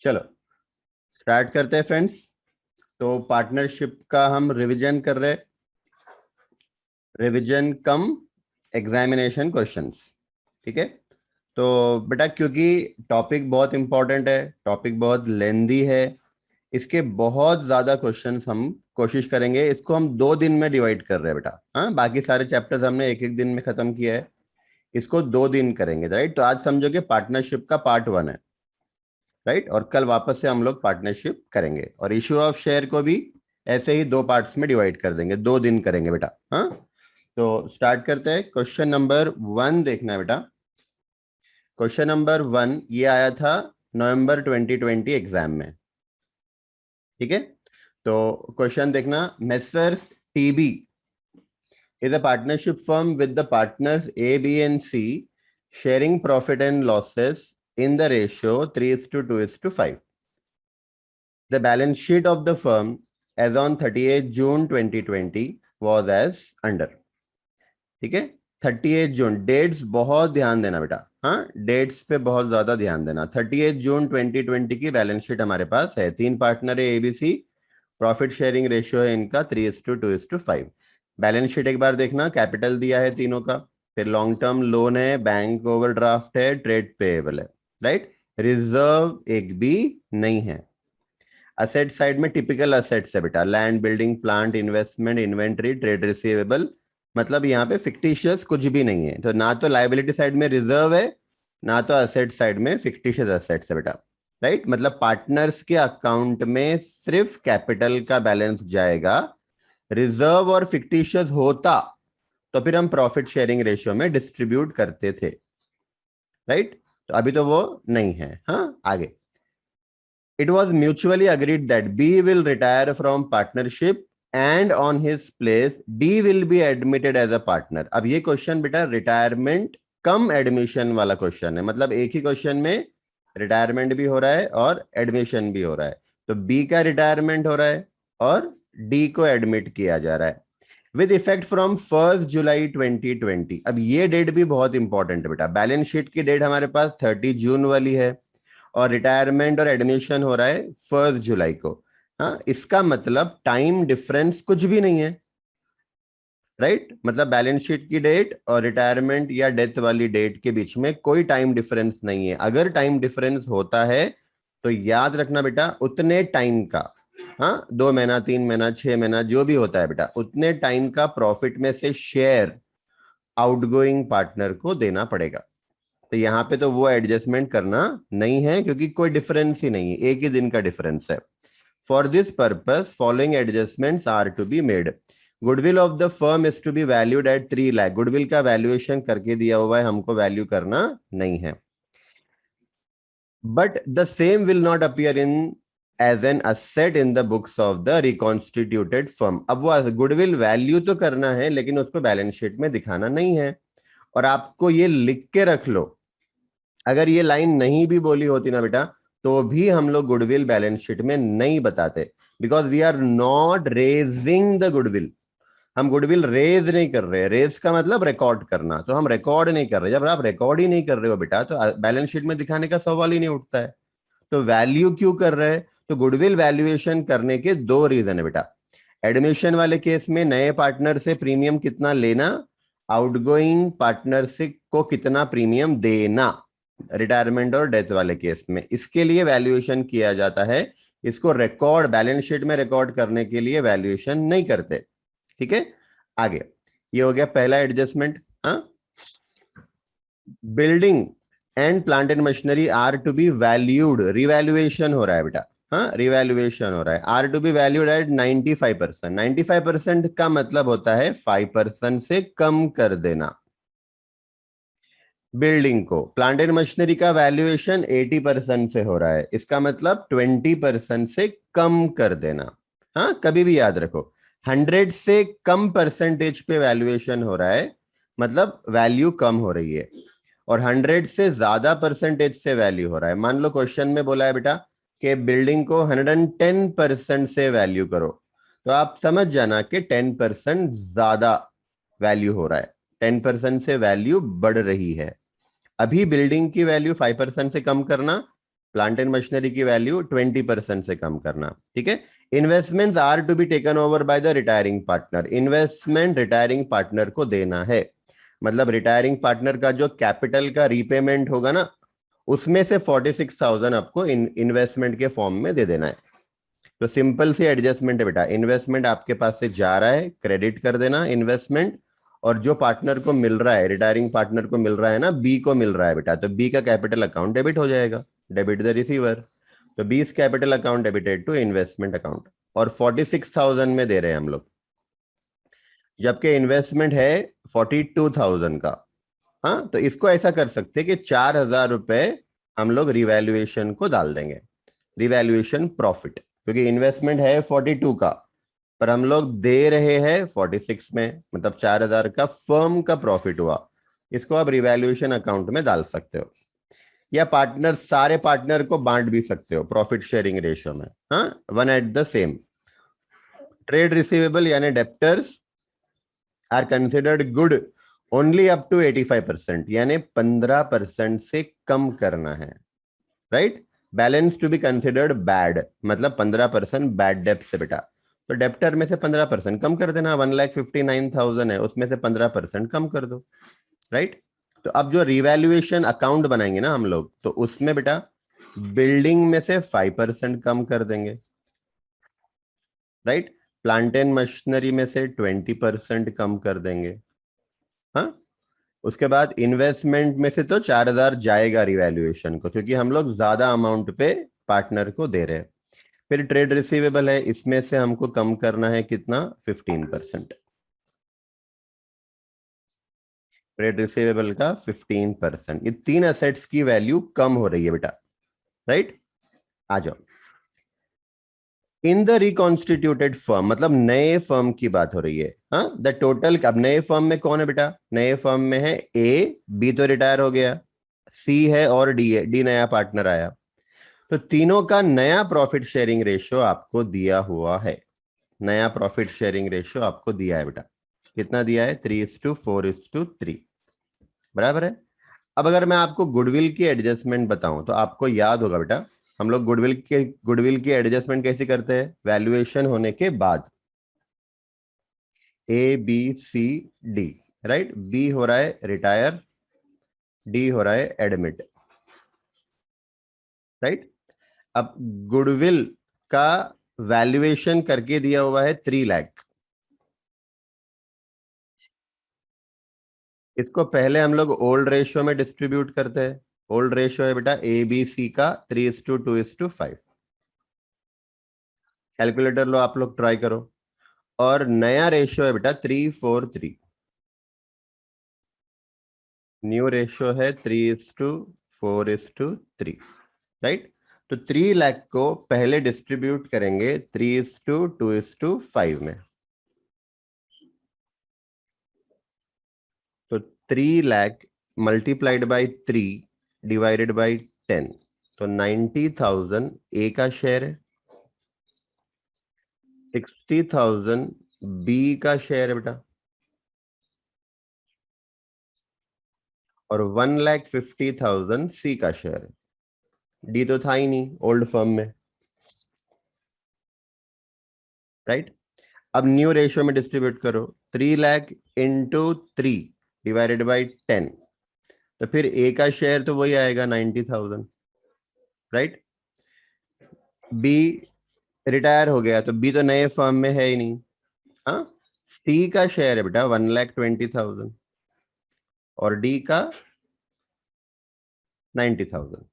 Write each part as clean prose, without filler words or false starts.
चलो स्टार्ट करते हैं फ्रेंड्स। तो पार्टनरशिप का हम रिवीजन कर रहे हैं, रिवीजन कम एग्जामिनेशन क्वेश्चंस। ठीक है। तो बेटा क्योंकि टॉपिक बहुत इंपॉर्टेंट है, टॉपिक बहुत लेंदी है, इसके बहुत ज्यादा क्वेश्चंस हम कोशिश करेंगे। इसको हम 2 दिन में डिवाइड कर रहे हैं बेटा। हाँ, बाकी सारे चैप्टर्स हमने एक एक दिन में खत्म किया है, इसको 2 दिन करेंगे। राइट, तो आज समझो कि पार्टनरशिप का पार्ट 1 है। राइट, और कल वापस से हम लोग पार्टनरशिप करेंगे और इश्यू ऑफ शेयर को भी ऐसे ही 2 पार्ट्स में डिवाइड कर देंगे, 2 दिन करेंगे बेटा। हाँ, तो स्टार्ट करते हैं। क्वेश्चन नंबर 1 देखना है बेटा। क्वेश्चन नंबर 1 ये आया था नवंबर 2020 एग्जाम में। ठीक है, तो क्वेश्चन देखना। Messrs TB is a partnership firm with the partners A, B, and C sharing profit and losses in the ratio 3:2:5. The balance sheet of the firm as on 30th June 2020 was as under. ठीक है, 30th जून, dates बहुत ध्यान देना बेटा। हाँ, dates पे बहुत ज्यादा ध्यान देना। 30th जून 2020 की बैलेंस शीट हमारे पास है। 3 पार्टनर है एबीसी, प्रॉफिट शेयरिंग रेशियो है इनका 3:2:5। बैलेंस शीट एक बार देखना, कैपिटल दिया है तीनों का, फिर लॉन्ग टर्म लोन है, बैंक ओवरड्राफ्ट है, ट्रेड पेएबल है। राइट, रिजर्व एक भी नहीं है। असेट साइड में टिपिकल असेट्स है बेटा, land, building, plant, investment, inventory, trade receivable. मतलब यहाँ पे फिक्टिशियस कुछ भी नहीं है। तो ना तो लाइबिलिटी साइड में रिजर्व है, ना तो असेट साइड में फिक्टिशियस असेट्स है बेटा। राइट, मतलब पार्टनर्स के अकाउंट में सिर्फ कैपिटल का बैलेंस जाएगा। रिजर्व और फिक्टिशियस होता तो फिर हम प्रॉफिट शेयरिंग रेशियो में डिस्ट्रीब्यूट करते थे। राइट, तो अभी तो वो नहीं है। हाँ, आगे। It was mutually agreed that B will retire from partnership and on his place D will be admitted as a partner. अब ये क्वेश्चन बेटा रिटायरमेंट कम एडमिशन वाला क्वेश्चन है। मतलब एक ही क्वेश्चन में रिटायरमेंट भी हो रहा है और एडमिशन भी हो रहा है। तो B का रिटायरमेंट हो रहा है और D को एडमिट किया जा रहा है विद इफेक्ट फ्रॉम 1 जुलाई 2020। अब ये डेट भी बहुत इंपॉर्टेंट है बेटा। बैलेंस शीट की डेट हमारे पास 30 जून वाली है और रिटायरमेंट और एडमिशन हो रहा है 1 जुलाई को। हाँ, इसका मतलब टाइम डिफरेंस कुछ भी नहीं है। राइट, मतलब बैलेंस शीट की डेट और रिटायरमेंट या डेथ वाली डेट के बीच में कोई टाइम डिफरेंस नहीं है। अगर टाइम डिफरेंस होता है तो याद रखना बेटा, उतने टाइम का, हाँ, 2 महीना, 3 महीना, 6 महीना, जो भी होता है बेटा, उतने टाइम का प्रॉफिट में से शेयर आउटगोइंग पार्टनर को देना पड़ेगा। तो यहाँ पे तो वो एडजस्टमेंट करना नहीं है क्योंकि कोई डिफरेंस ही नहीं है, एक ही दिन का डिफरेंस है। For this purpose following adjustments are to be made. Goodwill of the firm is to be valued at 3 lakh. Goodwill का वैल्यूएशन करके दिया हुआ है, हमको वैल्यू करना नहीं है। But the same will not appear in as an asset in the books of the reconstituted firm. अब वो गुडविल वैल्यू तो करना है लेकिन उसको बैलेंस शीट में दिखाना नहीं है। और आपको ये लिख के रख लो, अगर ये लाइन नहीं भी बोली होती ना बेटा तो भी हम लोग गुडविल बैलेंस शीट में नहीं बताते, because we are not raising the goodwill. हम गुडविल रेज नहीं कर रहे। रेज का मतलब रिकॉर्ड करना, तो हम रिकॉर्ड नहीं कर रहे। जब आप रिकॉर्ड ही नहीं कर रहे हो बेटा तो बैलेंस शीट में दिखाने का सवाल ही नहीं उठता है। तो वैल्यू क्यों कर रहे हैं? तो गुडविल वैल्यूएशन करने के 2 रीजन है बेटा। एडमिशन वाले केस में नए पार्टनर से प्रीमियम कितना लेना, आउटगोइंग पार्टनर से को कितना प्रीमियम देना, रिटायरमेंट और डेथ वाले केस में, इसके लिए वैल्यूएशन किया जाता है। इसको रिकॉर्ड बैलेंस शीट में रिकॉर्ड करने के लिए वैल्यूएशन नहीं करते। ठीक है, आगे। ये हो गया पहला एडजस्टमेंट। हाँ, building and plant and machinery are to be valued, revaluation हो रहा है बेटा। हाँ, रिवैल्यूएशन हो रहा है। Are to be valued at 95%। 95% का मतलब होता है 5% से कम कर देना बिल्डिंग को। प्लांट एंड मशीनरी का वैल्यूएशन 80% से हो रहा है, इसका मतलब 20% से कम कर देना। हाँ, कभी भी याद रखो, 100 से कम परसेंटेज पे वैल्यूएशन हो रहा है मतलब वैल्यू कम हो रही है, और 100 से ज्यादा परसेंटेज से वैल्यू हो रहा है। मान लो क्वेश्चन में बोला है बेटा कि बिल्डिंग को 110% से वैल्यू करो, तो आप समझ जाना कि 10% ज्यादा वैल्यू हो रहा है, 10% से वैल्यू बढ़ रही है। अभी बिल्डिंग की वैल्यू 5% से कम करना प्लांट एंड मशीनरी की वैल्यू 20% से कम करना, ठीक है। Investments are to be taken over by the retiring partner, investment retiring partner को देना है, मतलब रिटायरिंग पार्टनर का जो कैपिटल का रीपेमेंट होगा ना, उसमें से 46,000 आपको इन्वेस्टमेंट के फॉर्म में दे देना है। तो सिंपल सी एडजस्टमेंट है बेटा, इन्वेस्टमेंट आपके पास से जा रहा है, क्रेडिट कर देना इन्वेस्टमेंट, और जो पार्टनर को मिल रहा है, रिटायरिंग पार्टनर को मिल रहा है ना, बी को मिल रहा है बेटा, तो बी का कैपिटल अकाउंट डेबिट हो जाएगा, डेबिट द रिसीवर। तो B is capital account debited to investment account, और 46,000 में दे रहे हैं हम लोग, जबकि इन्वेस्टमेंट है 42,000 का। हाँ, तो इसको ऐसा कर सकते हैं कि 4,000 रुपए हम लोग रिवैल्यूएशन को डाल देंगे, रिवैल्यूएशन प्रॉफिट, क्योंकि इन्वेस्टमेंट है 42 का, पर हम लोग दे रहे हैं 46 में, मतलब 4,000 का फर्म का प्रॉफिट हुआ, इसको आप रिवैल्यूएशन अकाउंट में डाल सकते हो, या पार्टनर, सारे पार्टनर को बांट भी सकते हो प्रॉफिट शेयरिंग रेशियो में, हाँ, one at the same. Trade receivable यानी debtors are considered good only up to 85%, यानी 15% से कम करना है, right. Balance to be considered bad, मतलब 15% बैड डेप्ट से बेटा, तो डेप्टर में से 15% कम कर देना, 1,59,000 है, उसमें से 15% कम कर दो, राइट। तो अब जो रिवैल्यूएशन अकाउंट बनाएंगे ना हम लोग, तो उसमें बेटा बिल्डिंग में से 5% कम कर देंगे, राइट। प्लांट एंड मशीनरी में से 20% कम कर देंगे, हाँ। उसके बाद इन्वेस्टमेंट में से तो 4,000 जाएगा रिवैल्यूएशन को, क्योंकि हम लोग ज्यादा अमाउंट पे पार्टनर को दे रहे हैं। फिर ट्रेड रिसीवेबल है, इसमें से हमको कम करना है कितना, 15%, ट्रेड रिसीवेबल का 15%, ये तीन असेट्स की वैल्यू कम हो रही है बेटा, राइट। आ जाओ, इन द रिकॉन्स्टिट्यूटेड फर्म, मतलब नए फर्म की बात हो रही है, हाँ, द टोटल, अब नए फर्म में कौन है बेटा, नए फर्म में है ए, बी तो रिटायर हो गया, सी है और डी है, डी नया पार्टनर आया, तो तीनों का नया प्रॉफिट शेयरिंग रेशियो आपको दिया हुआ है, नया प्रॉफिट शेयरिंग रेशियो आपको दिया है बेटा, कितना दिया है, 3:4:3, बराबर है। अब अगर मैं आपको गुडविल की एडजस्टमेंट बताऊं, तो आपको याद होगा बेटा, हम लोग गुडविल की एडजस्टमेंट कैसे करते हैं, वैल्यूएशन होने के बाद, A B C D, right, B हो रहा है रिटायर, डी हो रहा है एडमिट, राइट। अब गुडविल का वैल्यूएशन करके दिया हुआ है 3 लाख, इसको पहले हम लोग ओल्ड रेशियो में डिस्ट्रीब्यूट करते हैं, ओल्ड रेशियो है बेटा ए बी सी का 3:2:5, कैलकुलेटर लो आप लोग, ट्राई करो, और नया रेशियो है बेटा 3:4:3, न्यू रेशियो है 3:4:3, राइट। तो 3 लाख को पहले डिस्ट्रीब्यूट करेंगे 3:2:5 में, तो 3 lakh multiplied by 3 divided by 10, तो 90,000 ए का शेयर है, 60,000 बी का शेयर है बेटा, और 1,50,000 सी का शेयर है, डी तो था ही नहीं ओल्ड फर्म में, राइट। अब न्यू रेशियो में डिस्ट्रीब्यूट करो, 3 लाख इंटू 3 डिवाइडेड बाई 10, तो फिर ए का शेयर तो वही आएगा 90,000, राइट। बी रिटायर हो गया, तो बी तो नए फर्म में है ही नहीं, हाँ। सी का शेयर है बेटा 1,20,000, और डी का 90,000,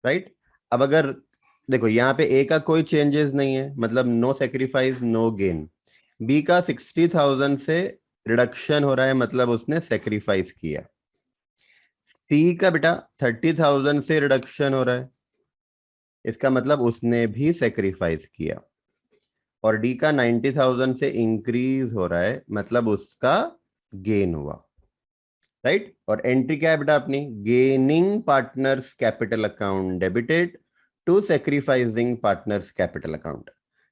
राइट। अब अगर देखो यहाँ पे ए का कोई चेंजेस नहीं है, मतलब no sacrifice no gain, B का 60,000 से रिडक्शन हो रहा है, मतलब उसने सेक्रीफाइस किया, सी का बेटा 30,000 से रिडक्शन हो रहा है, इसका मतलब उसने भी सेक्रीफाइस किया, और डी का 90,000 से इंक्रीज हो रहा है, मतलब उसका गेन हुआ, राइट। और एंट्री क्या है बेटा अपनी, gaining partners capital account debited to sacrificing partners capital account,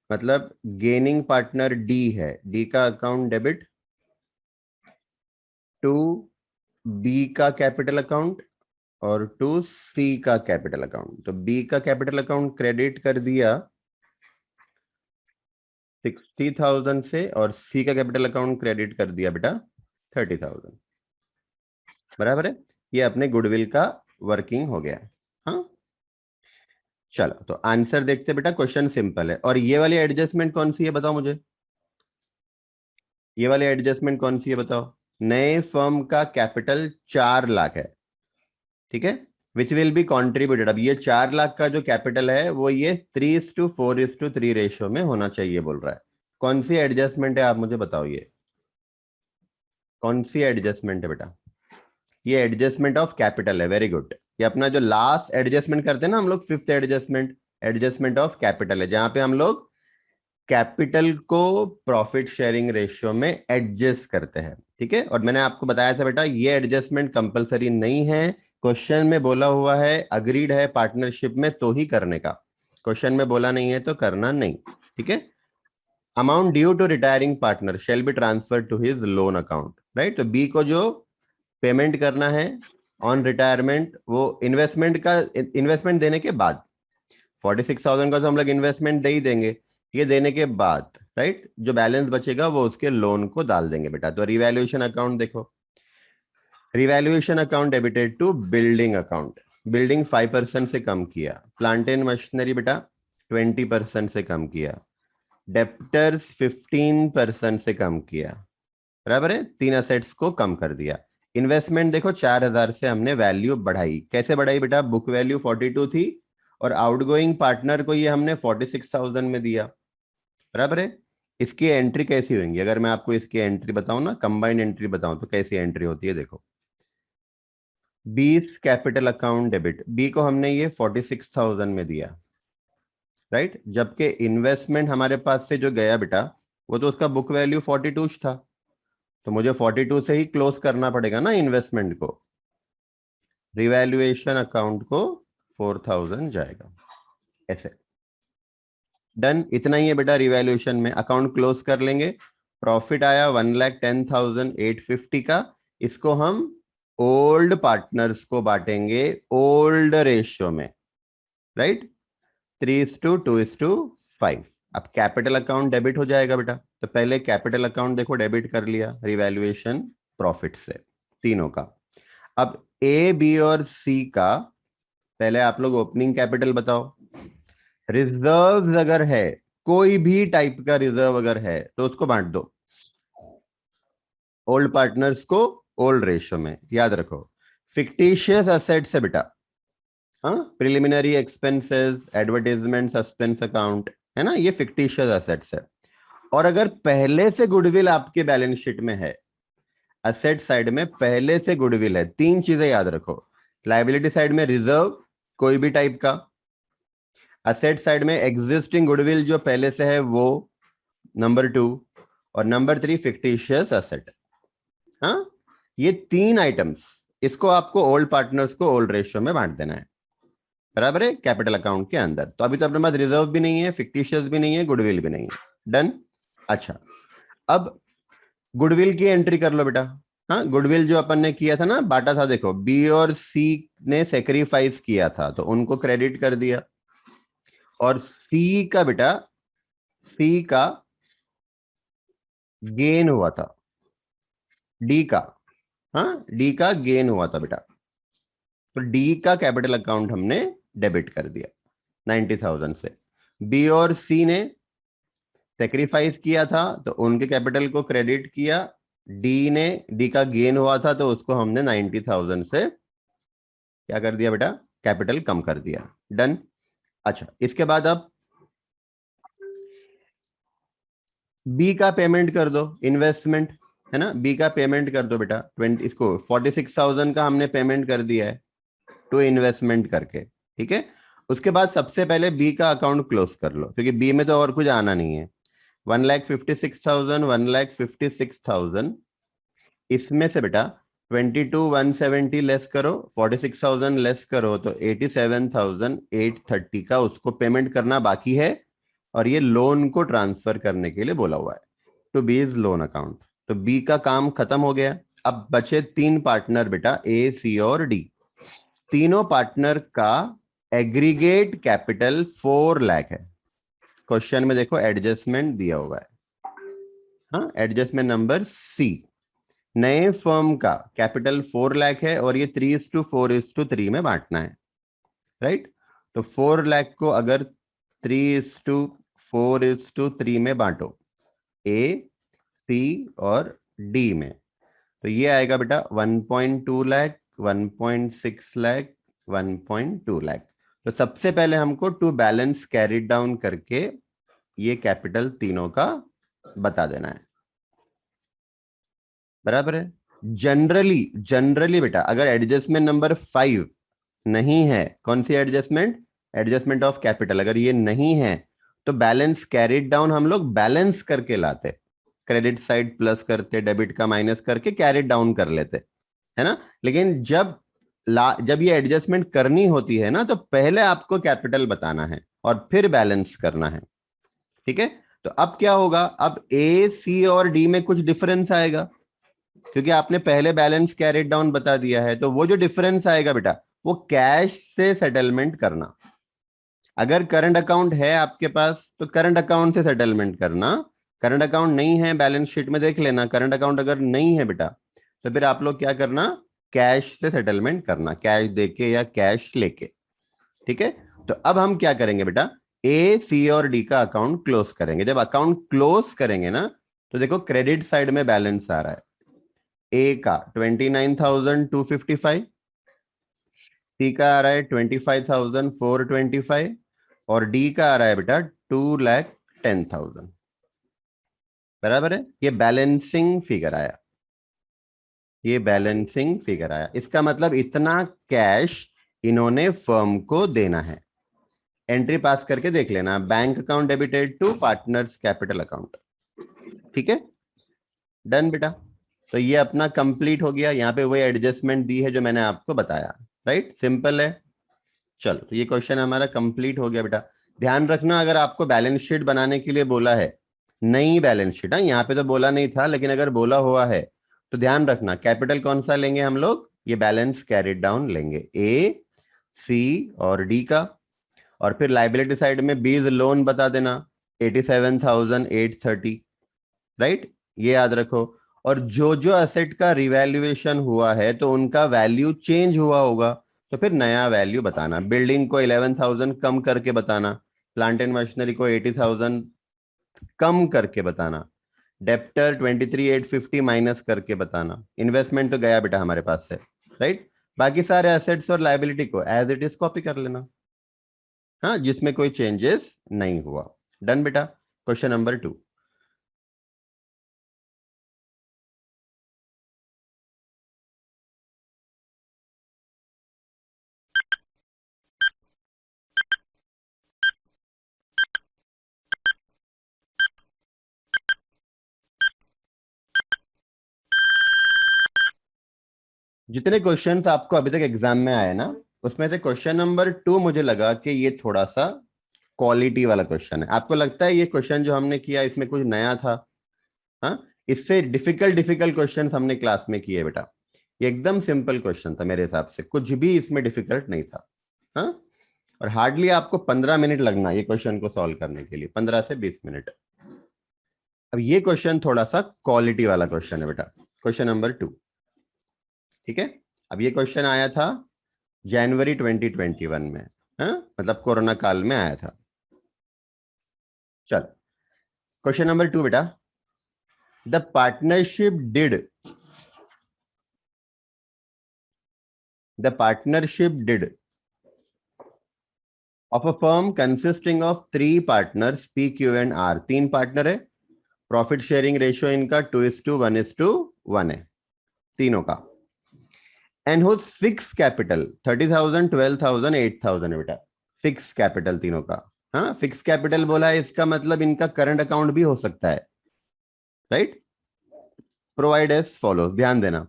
मतलब गेनिंग पार्टनर डी है, डी का अकाउंट डेबिट टू बी का कैपिटल अकाउंट, और टू सी का कैपिटल अकाउंट। तो बी का कैपिटल अकाउंट क्रेडिट कर दिया 60,000 से और सी का कैपिटल अकाउंट क्रेडिट कर दिया बेटा 30,000। बराबर है। ये अपने गुडविल का वर्किंग हो गया। हाँ, चलो तो आंसर देखते बेटा। क्वेश्चन सिंपल है। और ये वाली एडजस्टमेंट कौन सी है बताओ मुझे, ये वाली एडजस्टमेंट कौन सी है बताओ। नए फर्म का कैपिटल 4 लाख है, ठीक है, विच विल बी कॉन्ट्रीब्यूटेड। अब ये 4 लाख का जो कैपिटल है वो ये 3:4:3 रेशियो में होना चाहिए बोल रहा है। कौन सी एडजस्टमेंट है आप मुझे बताओ, ये कौन सी एडजस्टमेंट है बेटा। ये एडजस्टमेंट ऑफ कैपिटल है। Very good. ये अपना जो लास्ट एडजस्टमेंट करते हैं ना हम लोग, fifth adjustment, adjustment of capital है, जहां पे हम लोग कैपिटल को प्रॉफिट शेयरिंग रेशियो में एडजस्ट करते हैं, ठीक है। और मैंने आपको बताया था बेटा ये एडजस्टमेंट कंपलसरी नहीं है। क्वेश्चन में बोला हुआ है अग्रीड है पार्टनरशिप में तो ही करने का, क्वेश्चन में बोला नहीं है तो करना नहीं, ठीक है। Amount due to retiring partner shall be transfer to his loan account, right. तो बी को जो पेमेंट करना है ऑन रिटायरमेंट, वो इन्वेस्टमेंट का, इन्वेस्टमेंट देने के बाद 46,000 का तो हम लोग इन्वेस्टमेंट दे ही देंगे। ये देने के बाद राइट जो बैलेंस बचेगा वो उसके लोन को डाल देंगे बेटा। तो रिवैल्यूएशन अकाउंट देखो, revaluation account debited to building account. Building 5% से कम किया, प्लांट एंड मशीनरी बेटा 20% से कम किया, डेप्टर्स 15% से कम किया, बराबर है। 3 असेट्स को कम कर दिया। इन्वेस्टमेंट देखो 4,000 से हमने वैल्यू बढ़ाई। कैसे बढ़ाई बेटा, बुक वैल्यू 42 थी और आउटगोइंग पार्टनर को ये हमने 46,000 में दिया, बराबर है। इसकी एंट्री कैसी होंगी, अगर मैं आपको इसकी एंट्री बताऊं ना, कंबाइंड एंट्री बताऊं तो कैसी एंट्री होती है देखो। 20 कैपिटल अकाउंट डेबिट, बी को हमने ये 46,000 में दिया, राइट। जबकि इन्वेस्टमेंट हमारे पास से जो गया बेटा वो तो उसका बुक वैल्यू 42 था, तो मुझे 42 से ही क्लोज करना पड़ेगा ना इन्वेस्टमेंट को। रिवैल्यूएशन अकाउंट को 4,000 जाएगा, ऐसे। डन, इतना ही है बेटा। रिवैल्यूएशन में अकाउंट क्लोज कर लेंगे। प्रॉफिट आया 1,10,850 का। इसको हम ओल्ड पार्टनर्स को बांटेंगे ओल्ड रेशियो में, राइट, 3:2:5। अब कैपिटल अकाउंट डेबिट हो जाएगा बेटा। तो पहले कैपिटल अकाउंट देखो डेबिट कर लिया रिवैल्यूएशन प्रॉफिट से, तीनों का। अब ए बी और सी का पहले आप लोग ओपनिंग कैपिटल बताओ। रिजर्व अगर है, कोई भी टाइप का रिजर्व अगर है तो उसको बांट दो ओल्ड पार्टनर्स को ओल्ड रेशियो में। याद रखो फिक्टिशियस एसेट्स है बेटा, हाँ, preliminary expenses, advertisement, suspense account, है ना, ये फिक्टिशियस एसेट्स है। और अगर पहले से गुडविल आपके बैलेंस शीट में है, एसेट साइड में पहले से गुडविल है, 3 चीजें याद रखो। लायबिलिटी साइड में रिजर्व कोई भी टाइप का, एसेट साइड में एग्जिस्टिंग गुडविल जो पहले से है वो, नंबर 2, और नंबर 3 फिक्टिशियस एसेट। हाँ, ये 3 आइटम्स, इसको आपको ओल्ड पार्टनर्स को ओल्ड रेशियो में बांट देना है, बराबर है, कैपिटल अकाउंट के अंदर। तो अभी तो अपने पास रिजर्व भी नहीं है, फिक्टिशियस भी नहीं है, गुडविल भी नहीं है। डन। अच्छा, अब गुडविल की एंट्री कर लो बेटा। हाँ, गुडविल जो अपन ने किया था ना, बांटा था, देखो बी और सी ने सेक्रीफाइस किया था तो उनको क्रेडिट कर दिया। और सी का बेटा, सी का गेन हुआ था, डी का, हाँ, डी का गेन हुआ था बेटा, तो डी का कैपिटल अकाउंट हमने डेबिट कर दिया 90,000 से। बी और सी ने सेक्रीफाइस किया था तो उनके कैपिटल को क्रेडिट किया। डी का गेन हुआ था तो उसको हमने 90,000 से क्या कर दिया बेटा, कैपिटल कम कर दिया। डन। अच्छा, इसके बाद अब बी का पेमेंट कर दो, इन्वेस्टमेंट है ना, बी का पेमेंट कर दो बेटा 20, इसको 46,000 का हमने पेमेंट कर दिया है टू इन्वेस्टमेंट करके, ठीक है। उसके बाद सबसे पहले बी का अकाउंट क्लोज कर लो क्योंकि बी में तो और कुछ आना नहीं है। 1,56,000, 1,56,000, इसमें से बेटा 22,170 लेस करो, 46,000 लेस करो तो 87,830 का उसको पेमेंट करना बाकी है। और ये लोन को ट्रांसफर करने के लिए बोला हुआ है टू बीज लोन अकाउंट। तो बी का काम खत्म हो गया। अब बचे 3 पार्टनर बेटा, ए सी और डी। तीनों पार्टनर का एग्रीगेट कैपिटल 4 लाख है। क्वेश्चन में देखो एडजस्टमेंट दिया हुआ है, हाँ, एडजस्टमेंट नंबर सी। नए फर्म का कैपिटल 4 लाख है और ये 3:4:3 में बांटना है, राइट। तो 4 लाख को अगर 3:4:3 में बांटो, ए, सी और डी में, तो ये आएगा बेटा 1.2 लाख, 1.6 लाख, 1.2 लाख। तो सबसे पहले हमको टू बैलेंस कैरी डाउन करके ये कैपिटल तीनों का बता देना है, बराबर है। जनरली जनरली बेटा अगर एडजस्टमेंट नंबर 5 नहीं है, कौन सी एडजस्टमेंट, एडजस्टमेंट ऑफ कैपिटल, अगर ये नहीं है तो बैलेंस कैरिड डाउन हम लोग बैलेंस करके लाते, क्रेडिट साइड प्लस करते, डेबिट का माइनस करके कैरिड डाउन कर लेते, है ना। लेकिन जब ये एडजस्टमेंट करनी होती है ना, तो पहले आपको कैपिटल बताना है और फिर बैलेंस करना है, ठीक है। तो अब क्या होगा, अब ए, सी और डी में कुछ डिफरेंस आएगा, क्योंकि आपने पहले बैलेंस कैरिड डाउन बता दिया है। तो वो जो डिफरेंस आएगा बेटा, वो कैश से सेटलमेंट करना। अगर करंट अकाउंट है आपके पास तो करंट अकाउंट से सेटलमेंट करना, करंट अकाउंट नहीं है बैलेंस शीट में देख लेना। करंट अकाउंट अगर नहीं है बेटा, तो फिर आप लोग क्या करना, कैश से सेटलमेंट करना, कैश देके या कैश लेके, ठीक है। तो अब हम क्या करेंगे बेटा, ए, सी और डी का अकाउंट क्लोज करेंगे। जब अकाउंट क्लोज करेंगे ना, तो देखो क्रेडिट साइड में बैलेंस आ रहा है, ए का 29,255, सी का आ रहा है 25,425 और डी का आ रहा है बेटा 2,10,000, बराबर है। ये बैलेंसिंग फिगर आया, ये बैलेंसिंग फिगर आया। इसका मतलब इतना कैश इन्होंने फर्म को देना है। एंट्री पास करके देख लेना, bank account debited to partners capital account, ठीक है। डन बेटा। तो ये अपना कंप्लीट हो गया, यहाँ पे वही एडजस्टमेंट दी है जो मैंने आपको बताया, राइट, सिंपल है। चलो, तो ये क्वेश्चन हमारा कंप्लीट हो गया बेटा। ध्यान रखना, अगर आपको बैलेंस शीट बनाने के लिए बोला है, नई बैलेंस शीट, हाँ, यहाँ पे तो बोला नहीं था, लेकिन अगर बोला हुआ है तो ध्यान रखना कैपिटल कौन सा लेंगे हम लोग, ये बैलेंस कैरिड डाउन लेंगे, ए, सी और डी का। और फिर लाइबिलिटी साइड में बीज लोन बता देना 87,830, राइट, ये याद रखो। और जो जो एसेट का रिवैल्यूएशन हुआ है तो उनका वैल्यू चेंज हुआ होगा, तो फिर नया वैल्यू बताना। बिल्डिंग को 11,000 कम करके बताना, प्लांट एंड मशीनरी को 80,000 कम करके बताना, डेप्टर 23,850 माइनस करके बताना। इन्वेस्टमेंट तो गया बेटा हमारे पास से, राइट। बाकी सारे एसेट्स और लाइबिलिटी को एज इट इज कॉपी कर लेना, हाँ, जिसमें कोई चेंजेस नहीं हुआ। डन बेटा। Question number 2। जितने क्वेश्चंस आपको अभी तक एग्जाम में आए ना, उसमें से क्वेश्चन नंबर 2 मुझे लगा कि ये थोड़ा सा क्वालिटी वाला क्वेश्चन है। आपको लगता है ये क्वेश्चन जो हमने किया इसमें कुछ नया था? हाँ, इससे डिफिकल्ट डिफिकल्ट क्वेश्चन हमने क्लास में किए बेटा। ये एकदम सिंपल क्वेश्चन था मेरे हिसाब से, कुछ भी इसमें डिफिकल्ट नहीं था। हाँ, और हार्डली आपको 15 मिनट लगना ये क्वेश्चन को सॉल्व करने के लिए, 15 से 20 मिनट। अब ये क्वेश्चन थोड़ा सा क्वालिटी वाला क्वेश्चन है बेटा, क्वेश्चन नंबर 2, ठीक है। अब ये क्वेश्चन आया था जनवरी 2021 में, हाँ, मतलब कोरोना काल में आया था। चल, क्वेश्चन नंबर 2 बेटा, the partnership deed of a firm consisting of 3 partners P, Q and R. 3 partner है, प्रॉफिट शेयरिंग रेशियो इनका 2:1:1 है, तीनों का। एंड हुज फिक्स कैपिटल 30,000, 12,000, 8,000 है बेटा, फिक्स कैपिटल तीनों का। हाँ, फिक्स कैपिटल बोला है, इसका मतलब इनका करंट अकाउंट भी हो सकता है, राइट। प्रोवाइड एज फॉलो, ध्यान देना।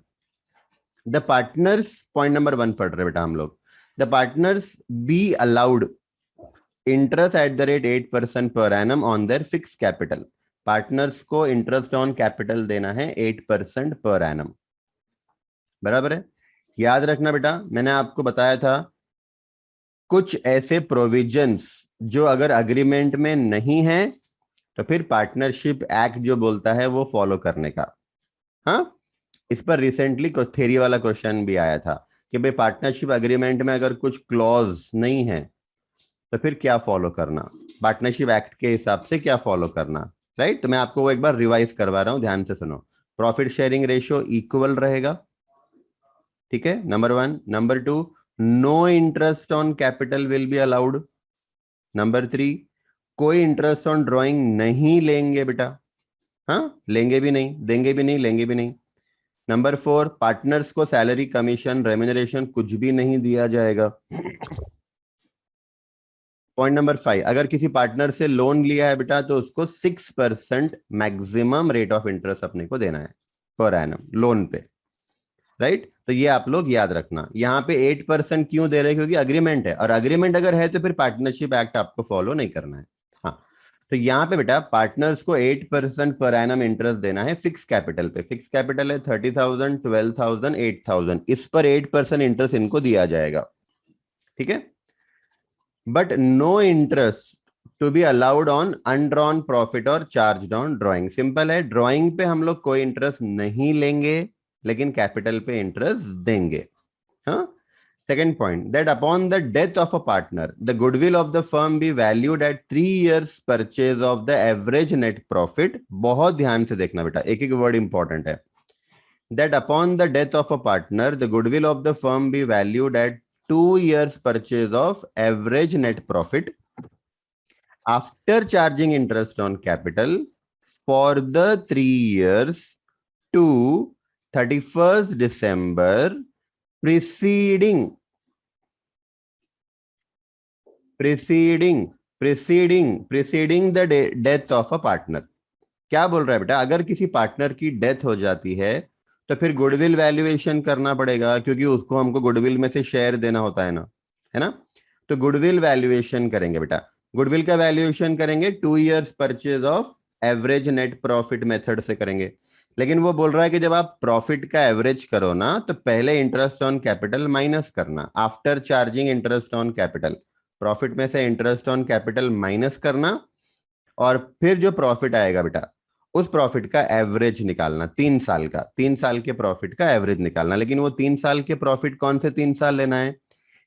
द पार्टनर्स, पॉइंट नंबर 1 पढ़ रहे बेटा हम लोग, the partners be allowed interest eight the rate 8% per annum on their fix capital. Partners को इंटरेस्ट ऑन कैपिटल देना है 8% पर एनम, बराबर है। याद रखना बेटा, मैंने आपको बताया था कुछ ऐसे प्रोविजंस जो अगर अग्रीमेंट में नहीं है तो फिर पार्टनरशिप एक्ट जो बोलता है वो फॉलो करने का। हाँ, इस पर रिसेंटली थेरी वाला क्वेश्चन भी आया था कि भाई पार्टनरशिप अग्रीमेंट में अगर कुछ क्लॉज नहीं है तो फिर क्या फॉलो करना, पार्टनरशिप एक्ट के हिसाब से क्या फॉलो करना। राइट, तो मैं आपको वो एक बार रिवाइज करवा रहा हूं, ध्यान से सुनो। प्रॉफिट शेयरिंग रेशियो इक्वल रहेगा, ठीक है, number one. Number two, no interest on capital will be allowed. Number three, कोई इंटरेस्ट ऑन ड्राइंग नहीं लेंगे बेटा। हाँ, लेंगे भी नहीं, देंगे भी नहीं, लेंगे भी नहीं। नंबर फोर, पार्टनर्स को सैलरी, कमीशन, रेम्यूनरेशन कुछ भी नहीं दिया जाएगा। पॉइंट नंबर फाइव, अगर किसी पार्टनर से लोन लिया है बेटा तो उसको 6% मैक्सिमम रेट ऑफ इंटरेस्ट अपने को देना है पर एनम लोन पे। राइट, तो ये आप लोग याद रखना। यहाँ पे 8% क्यों दे रहे हैं, क्योंकि अग्रीमेंट है, और अग्रीमेंट अगर है तो फिर पार्टनरशिप एक्ट आपको फॉलो नहीं करना है। हाँ, तो यहाँ पे बेटा पार्टनर्स को 8% पर एनम इंटरेस्ट देना है फिक्स कैपिटल पे। फिक्स कैपिटल है 30,000, 12,000, 8,000, इस पर 8% इंटरेस्ट इनको दिया जाएगा, ठीक है। But no interest to be allowed on undrawn profit और चार्ज ऑन ड्रॉइंग। सिंपल है, ड्रॉइंग पे हम लोग कोई इंटरेस्ट नहीं लेंगे लेकिन कैपिटल पे इंटरेस्ट देंगे। हाँ, second point, that upon the death of a partner the goodwill of the firm be valued at 3 years purchase of the average net profit। बहुत ध्यान से देखना बेटा, एक एक वर्ड इंपॉर्टेंट है। that upon the death of a partner the goodwill of the firm be valued at 2 years purchase of average net profit after charging interest on capital for the 3 years to 31st December preceding preceding preceding the death of a partner. क्या बोल रहा है बेटा, अगर किसी partner की डेथ हो जाती है तो फिर गुडविल वैल्यूएशन करना पड़ेगा, क्योंकि उसको हमको गुडविल में से शेयर देना होता है ना। तो गुडविल वैल्यूएशन करेंगे बेटा, गुडविल का वैल्यूएशन करेंगे 2 years purchase of average net profit method से करेंगे। लेकिन वो बोल रहा है कि जब आप प्रॉफिट का एवरेज करो ना तो पहले इंटरेस्ट ऑन कैपिटल माइनस करना, after charging interest on capital. Profit में से इंटरेस्ट ऑन कैपिटल माइनस करना, और फिर जो प्रॉफिट आएगा बेटा उस प्रॉफिट का एवरेज निकालना, 3 साल का, 3 साल के प्रॉफिट का एवरेज निकालना। लेकिन वो 3 साल के प्रॉफिट कौन से 3 साल लेना है,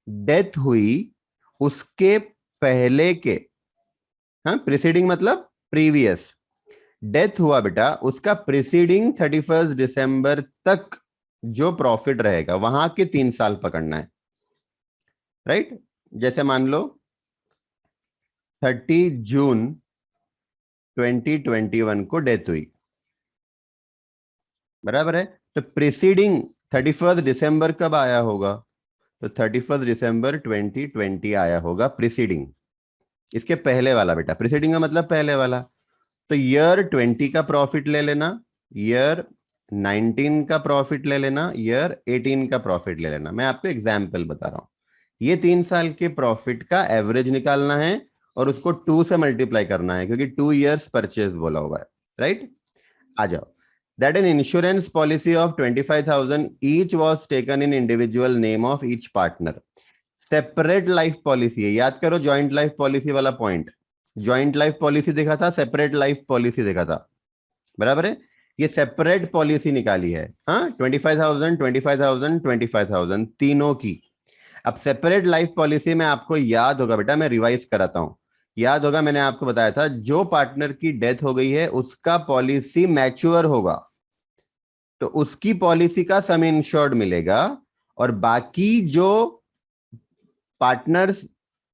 डेथ हुई उसके पहले के। हाँ, प्रीसीडिंग मतलब प्रीवियस, डेथ हुआ बेटा उसका प्रीसीडिंग 31st December तक जो प्रॉफिट रहेगा वहां के 3 साल पकड़ना है। राइट, जैसे मान लो 30 जून 2021 को डेथ हुई, बराबर है, तो प्रीसीडिंग 31st December कब आया होगा, तो 31st December 2020 आया होगा प्रीसीडिंग, इसके पहले वाला बेटा। प्रीसीडिंग का मतलब पहले वाला। तो ईयर 20 का प्रॉफिट ले लेना, ईयर 19 का प्रॉफिट ले लेना, ईयर 18 का प्रॉफिट ले लेना। मैं आपको एग्जाम्पल बता रहा हूं, ये 3 साल के प्रॉफिट का एवरेज निकालना है और उसको 2 से मल्टीप्लाई करना है, क्योंकि 2 years परचेज बोला हुआ है। राइट, आ जाओ। That an insurance policy of 25,000 each was taken in individual name of each partner। Separate life policy है, याद करो जॉइंट लाइफ पॉलिसी वाला पॉइंट। जॉइंट लाइफ पॉलिसी देखा था, सेपरेट लाइफ पॉलिसी देखा था, बराबर है। ये सेपरेट पॉलिसी निकाली है, हाँ, 25,000 25,000 25,000 तीनों की। अब सेपरेट लाइफ पॉलिसी में आपको याद होगा बेटा, मैं रिवाइज कराता हूं, याद होगा मैंने आपको बताया था जो पार्टनर की डेथ हो गई है उसका पॉलिसी मैच्योर होगा तो उसकी पॉलिसी का सम इंश्योर्ड मिलेगा, और बाकी जो पार्टनर्स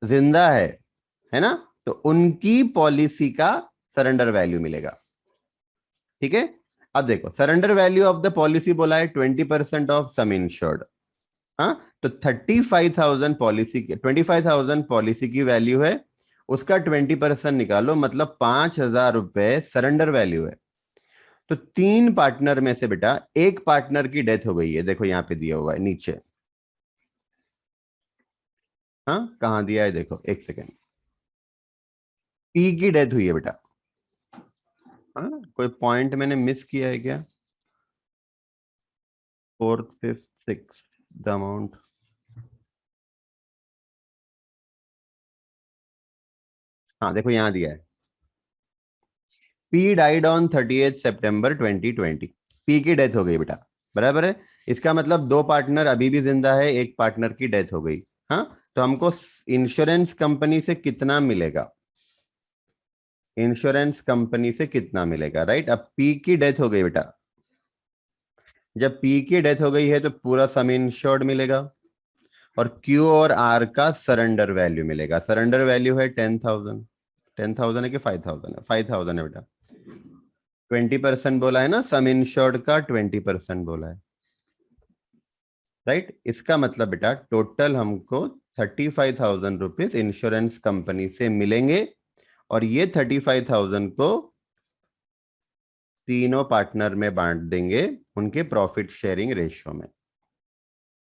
जिंदा है ना, तो उनकी पॉलिसी का सरेंडर वैल्यू मिलेगा। ठीक है, अब देखो surrender value of the policy बोला है 20% ऑफ सम इंश्योर्ड। हाँ, तो 35,000 पॉलिसी की, 25,000 पॉलिसी की वैल्यू है, उसका 20% निकालो, मतलब 5,000 रुपए सरेंडर वैल्यू है। तो 3 पार्टनर में से बेटा एक पार्टनर की डेथ हो गई है, देखो यहां पे दिया हुआ है नीचे। हाँ, कहां दिया है देखो, एक सेकेंड। पी की डेथ हुई है बेटा। हाँ, कोई पॉइंट मैंने मिस किया है क्या, fourth fifth six, the amount, हाँ देखो यहाँ दिया है, P died on 30 September 2020। P की डेथ हो गई बेटा, बराबर है। इसका मतलब दो पार्टनर अभी भी जिंदा है, एक पार्टनर की डेथ हो गई। हाँ, तो हमको इंश्योरेंस कंपनी से कितना मिलेगा, इंश्योरेंस कंपनी से कितना मिलेगा, राइट। अब पी की डेथ हो गई बेटा, जब पी की डेथ हो गई है तो पूरा सम इंश्योर्ड मिलेगा, और क्यू और आर का सरेंडर वैल्यू मिलेगा। सरेंडर वैल्यू है 10,000। 10,000 है कि 5,000 है? 5,000 है बेटा। 20% बोला है ना, सम इंश्योर्ड का 20% बोला है, राइट। इसका मतलब बेटा टोटल हमको 35,000 रुपीज इंश्योरेंस कंपनी से मिलेंगे, और ये 35,000 को तीनों पार्टनर में बांट देंगे उनके प्रॉफिट शेयरिंग रेशियो में,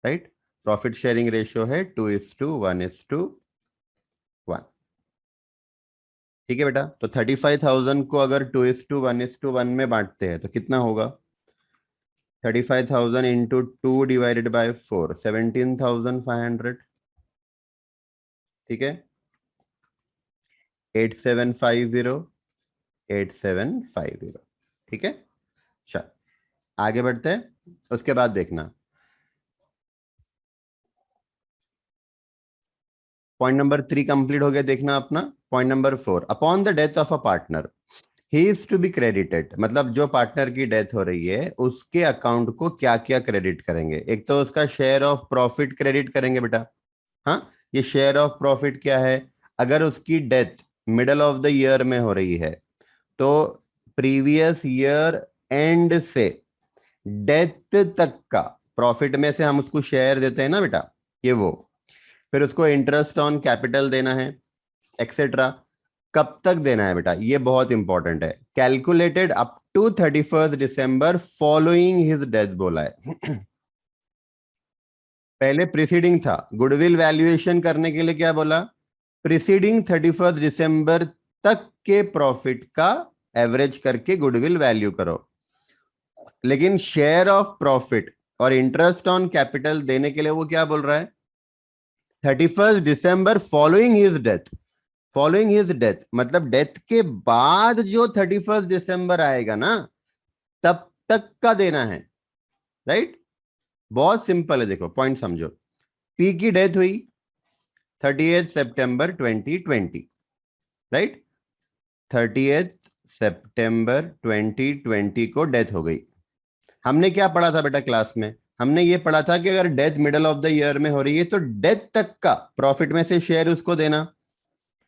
राइट। प्रॉफिट शेयरिंग रेशियो है 2:1:1। ठीक है बेटा, तो 35,000 को अगर 2:1:1 में बांटते हैं तो कितना होगा? 35,000 इंटू 2/4, 17,500। ठीक है, 8750, 8750। ठीक है, चल आगे बढ़ते हैं। उसके बाद देखना पॉइंट नंबर 3 कंप्लीट हो गया, देखना अपना। Point number 4, upon the death of a partner he is to be credited. मतलब जो पार्टनर की डेथ हो रही है उसके अकाउंट को क्या क्या क्रेडिट करेंगे? एक तो उसका शेयर ऑफ प्रॉफिट क्रेडिट करेंगे बेटा। हाँ, ये शेयर ऑफ प्रॉफिट क्या है? अगर उसकी death middle of the year में हो रही है तो प्रीवियस ईयर एंड से डेथ तक का प्रॉफिट में से हम उसको शेयर देते हैं ना बेटा, ये वो। फिर उसको इंटरेस्ट ऑन कैपिटल देना है, एक्सेट्रा। कब तक देना है बेटा, ये बहुत इंपॉर्टेंट है। Calculated up to 31 December following his death बोला है। पहले प्रीसीडिंग था, गुडविल वैल्यूएशन करने के लिए क्या बोला? प्रीसीडिंग 31 दिसंबर तक के प्रॉफिट का एवरेज करके गुडविल वैल्यू करो। लेकिन शेयर ऑफ प्रॉफिट और इंटरेस्ट ऑन कैपिटल देने के लिए वो क्या बोल रहा है? 31 December following his death. Following his death मतलब डेथ के बाद जो 31 दिसंबर आएगा ना, तब तक का देना है, राइट। बहुत सिंपल है, देखो पॉइंट समझो। पी की डेथ हुई 30 सितंबर 2020, राइट। 30 सितंबर 2020 को डेथ हो गई। हमने क्या पढ़ा था बेटा क्लास में? हमने ये पढ़ा था कि अगर death middle of the year में हो रही है तो डेथ तक का प्रॉफिट में से शेयर उसको देना।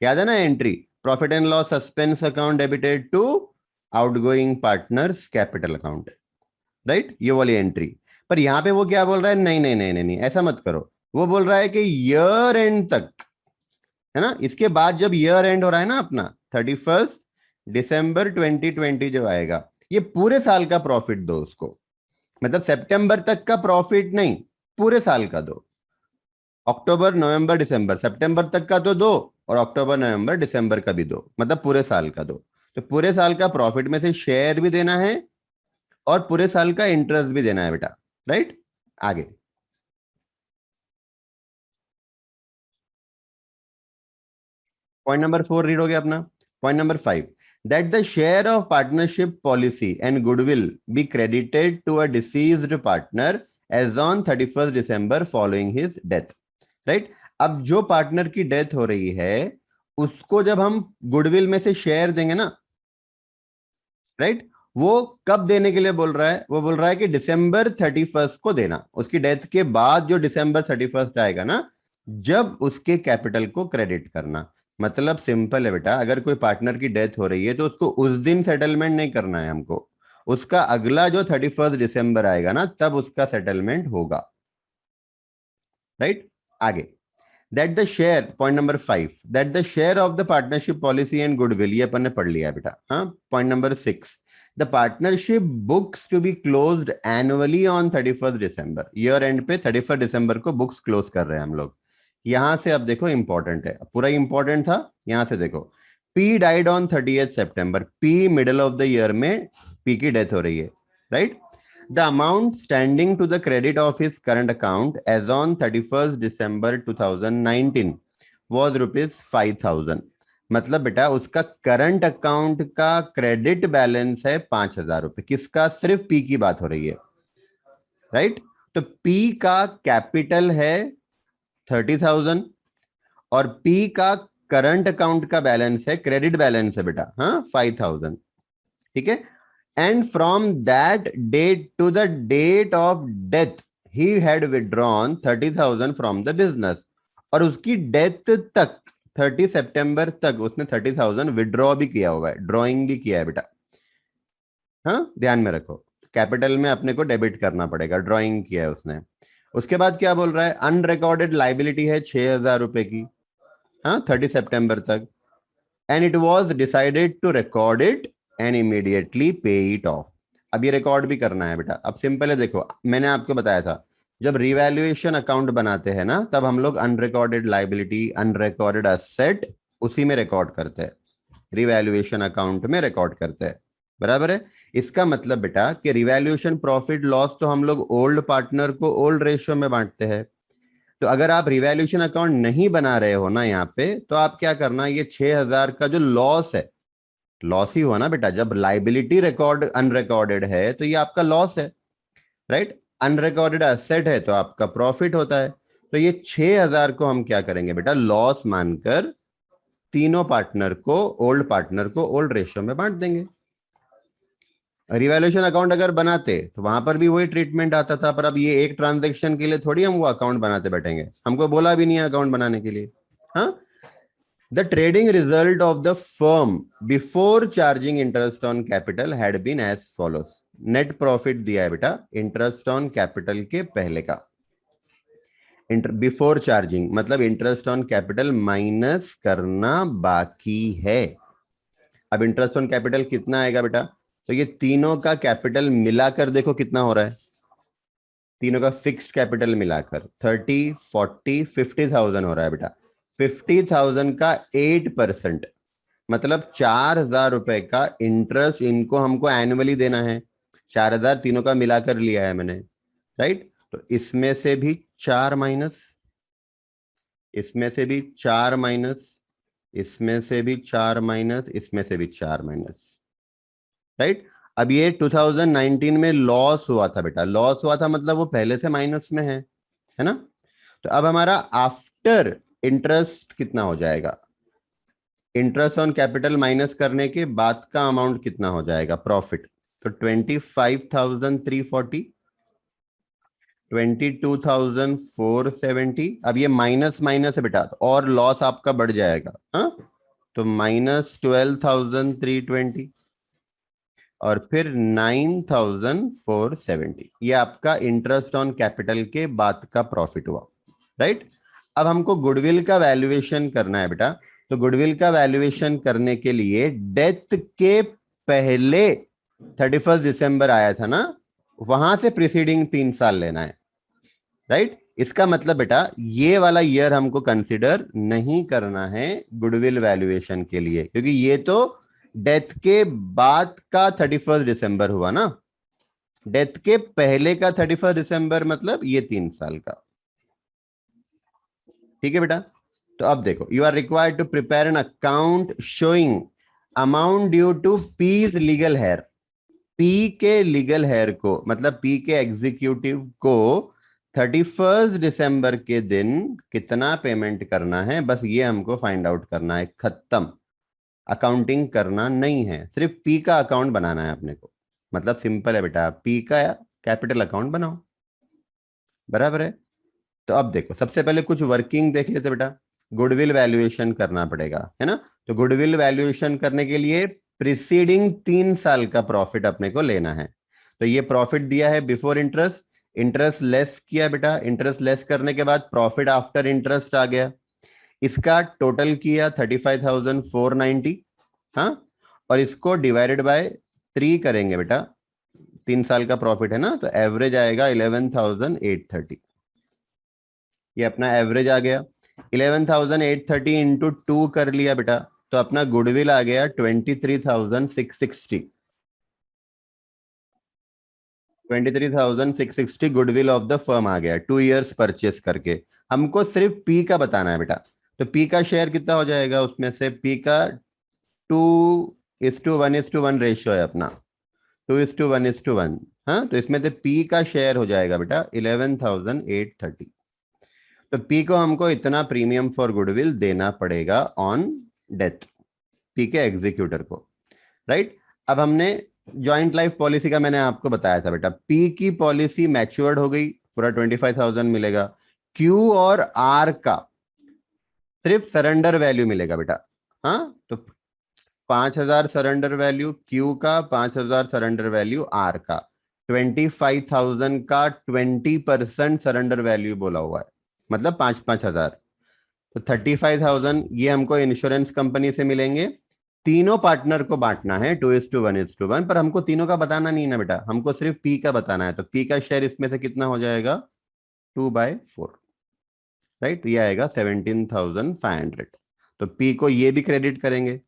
याद है ना entry? Profit and loss suspense account debited to outgoing partners capital account, right, ये वाली एंट्री। पर यहां पे वो क्या बोल रहा है? नहीं नहीं नहीं नहीं नहीं, ऐसा मत करो। वो बोल रहा है कि ईयर एंड तक, है ना। इसके बाद जब ईयर एंड हो रहा है ना अपना, 31 दिसंबर 2020 जब आएगा, ये पूरे साल का प्रॉफिट दो उसको। मतलब सितंबर तक का प्रॉफिट नहीं, पूरे साल का दो। अक्टूबर नवंबर दिसंबर, सितंबर तक का तो दो, और अक्टूबर नवंबर दिसंबर का भी दो, मतलब पूरे साल का दो। तो पूरे साल का प्रॉफिट में से शेयर भी देना है और पूरे साल का इंटरेस्ट भी देना है बेटा, राइट। आगे पॉइंट नंबर 4 रीड हो गया अपना। Point number 5, that the share of partnership policy and goodwill be credited to a deceased partner as on 31 December following his death, right। अब जो पार्टनर की डेथ हो रही है उसको जब हम गुडविल में से शेयर देंगे ना, राइट, वो कब देने के लिए बोल रहा है? वो बोल रहा है कि December 31 को देना, उसकी डेथ के बाद जो December 31 आएगा ना, जब उसके कैपिटल को क्रेडिट करना। मतलब सिंपल है बेटा, अगर कोई पार्टनर की डेथ हो रही है तो उसको उस दिन सेटलमेंट नहीं करना है हमको, उसका अगला जो 31 दिसंबर आएगा ना तब उसका सेटलमेंट होगा, राइट। आगे, that the share, point number 5, that the share of the partnership policy and goodwill, ये अपन ने पढ़ लिया बेटा। हाँ, point number 6, the partnership books to be closed annually on 31 December. Year end पे 31 दिसंबर को बुक्स क्लोज कर रहे हैं हम लोग। यहां से अब देखो इंपॉर्टेंट है, पूरा इंपॉर्टेंट था। यहां से देखो, P died on 30 September, P middle of the year में पी की डेथ हो रही है, right. The amount standing to the credit of his current account as on 31st December 2019 was ₹5,000। मतलब बेटा उसका करंट अकाउंट का क्रेडिट बैलेंस है ₹5,000। किसका? सिर्फ पी की बात हो रही है, राइट? तो पी का कैपिटल है 30,000 और पी का करंट अकाउंट का बैलेंस है, क्रेडिट बैलेंस है बेटा, हाँ, 5,000। ठीक है। And from that date to the date of death he had withdrawn 30,000 from the business. और उसकी डेथ तक 30 सितंबर तक उसने 30,000 विड्रॉ भी किया हुआ है, ड्रॉइंग भी किया है बेटा। हाँ, ध्यान में रखो, कैपिटल में अपने को डेबिट करना पड़ेगा, ड्रॉइंग किया है उसने। उसके बाद क्या बोल रहा है? अनरिकॉर्डेड लाइबिलिटी है 6,000 रुपए की, हाँ, 30 सितंबर तक। And it was decided to record it and immediately pay it off. अब ये रिकॉर्ड भी करना है बेटा। अब सिंपल है, देखो मैंने आपको बताया था जब रिवैल्यूएशन अकाउंट बनाते हैं ना, तब हम लोग अनरिकॉर्डेड लाइबिलिटी, अनरिकॉर्डेड असेट उसी में रिकॉर्ड करते हैं, रिवैल्यूएशन अकाउंट में रिकॉर्ड करते हैं, बराबर है। इसका मतलब बेटा कि रिवैल्यूएशन प्रॉफिट लॉस तो हम लोग ओल्ड पार्टनर को ओल्ड रेशियो में बांटते हैं। तो अगर आप रिवैल्यूएशन अकाउंट नहीं बना रहे हो ना यहाँ पे, तो आप क्या करना, ये 6,000 का जो लॉस है, लॉस ही हुआ ना बेटा, जब लाइबिलिटी रिकॉर्ड अनरिकॉर्डेड है तो ये आपका लॉस है, राइट? अनरिकॉर्डेड एसेट है तो आपका प्रॉफिट होता है। तो ये 6,000 को हम क्या करेंगे बेटा, लॉस मानकर तीनों पार्टनर को, ओल्ड पार्टनर को ओल्ड रेशियो में बांट देंगे। रिवैल्यूएशन अकाउंट अगर बनाते तो वहां पर भी वही ट्रीटमेंट आता था, पर अब ये एक ट्रांजैक्शन के लिए थोड़ी हम वो अकाउंट बनाते बैठेंगे, हमको बोला भी नहीं है अकाउंट बनाने के लिए। हाँ, the trading result of the firm before charging interest on capital had been as follows. Net profit दिया है बेटा इंटरेस्ट ऑन कैपिटल के पहले का, बिफोर चार्जिंग मतलब इंटरेस्ट ऑन कैपिटल माइनस करना बाकी है। अब इंटरेस्ट ऑन कैपिटल कितना आएगा बेटा? तो ये तीनों का कैपिटल मिलाकर देखो कितना हो रहा है, तीनों का फिक्स्ड कैपिटल मिलाकर 30, 40, 50,000 हो रहा है बेटा। 50,000 का 8%, मतलब 4,000 रुपए का इंटरेस्ट इनको हमको एनुअली देना है। 4,000 तीनों का मिलाकर लिया है मैंने, राइट? तो इसमें से भी 4 माइनस, इसमें से भी 4 माइनस, इसमें से भी 4 माइनस, इसमें से भी 4 माइनस, राइट? अब ये 2019 में लॉस हुआ था बेटा, लॉस हुआ था मतलब वो पहले से माइनस में है ना? तो अब हमारा आफ्टर इंटरेस्ट कितना हो जाएगा? इंटरेस्ट ऑन कैपिटल माइनस करने के बाद का अमाउंट कितना हो जाएगा, प्रॉफिट? तो 25,340, 22,470। अब ये माइनस माइनस है बेटा, तो और लॉस आपका बढ़ जाएगा, हाँ? तो -12,320 और फिर 9,470। ये आपका इंटरेस्ट ऑन कैपिटल के बाद का प्रॉफिट हुआ, राइट? अब हमको गुडविल का वैल्यूएशन करना है बेटा। तो गुडविल का वैल्यूएशन करने के लिए डेथ के पहले 31 दिसंबर आया था ना, वहां से प्रीसीडिंग 3 साल लेना है, राइट? इसका मतलब बेटा ये वाला ईयर हमको कंसिडर नहीं करना है गुडविल वैल्यूएशन के लिए, क्योंकि ये तो डेथ के बाद का 31 दिसंबर हुआ ना, डेथ के पहले का 31 दिसंबर मतलब ये 3 साल का। ठीक है बेटा? तो अब देखो, you are required to prepare an account showing amount due to P's legal heir. P के लीगल हेयर को, मतलब पी के एग्जीक्यूटिव को 31 दिसंबर के दिन कितना पेमेंट करना है, बस ये हमको फाइंड आउट करना है, खत्म। अकाउंटिंग करना नहीं है, सिर्फ पी का अकाउंट बनाना है अपने को। मतलब सिंपल है बेटा, पी का कैपिटल अकाउंट बनाओ, बराबर है। तो अब देखो, सबसे पहले कुछ वर्किंग देख लेते बेटा। गुडविल वैल्यूएशन करना पड़ेगा, है ना? तो गुडविल वैल्यूएशन करने के लिए प्रीसीडिंग 3 साल का प्रॉफिट अपने को लेना है। तो ये प्रॉफिट दिया है बिफोर इंटरेस्ट, इंटरेस्ट लेस किया बेटा, इंटरेस्ट लेस करने के बाद प्रॉफिट आफ्टर इंटरेस्ट आ गया। इसका टोटल किया 35,490, हाँ, और इसको डिवाइडेड बाय 3 करेंगे बेटा। 3 साल का प्रॉफिट है ना, तो एवरेज आएगा 11,830। ये अपना एवरेज आ गया। 11,830 इंटू 2 कर लिया बेटा, तो अपना गुडविल आ गया 23,660। 23,660 गुडविल ऑफ द फर्म आ गया 2 years परचेस करके। हमको सिर्फ पी का बताना है बेटा। तो पी का शेयर कितना हो जाएगा, उसमें से पी का 2:1:1 रेशियो है अपना, 2:1:1। हाँ, तो इसमें से पी का शेयर हो जाएगा बेटा 11,830। तो पी को हमको इतना प्रीमियम फॉर गुडविल देना पड़ेगा ऑन डेथ, पी के एग्जीक्यूटर को, राइट। अब हमने जॉइंट लाइफ पॉलिसी का मैंने आपको बताया था बेटा, पी की पॉलिसी मैच्योर्ड हो गई, पूरा 25,000 मिलेगा। क्यू और आर का सिर्फ सरेंडर वैल्यू मिलेगा बेटा। हाँ, तो 5,000 सरेंडर वैल्यू क्यू का, 5,000 सरेंडर वैल्यू आर का, 25,000 का 20% सरेंडर वैल्यू बोला हुआ है, मतलब 5,000। तो 35,000 ये हमको इंश्योरेंस कंपनी से मिलेंगे। तीनों पार्टनर को बांटना है 2:1:1, पर हमको तीनों का बताना नहीं ना बेटा, हमको सिर्फ पी का बताना है। तो पी का शेयर इसमें से कितना हो जाएगा, 2/4, राइट। तो ये आएगा 17,500। तो पी को ये भी क्रेडिट करेंगे।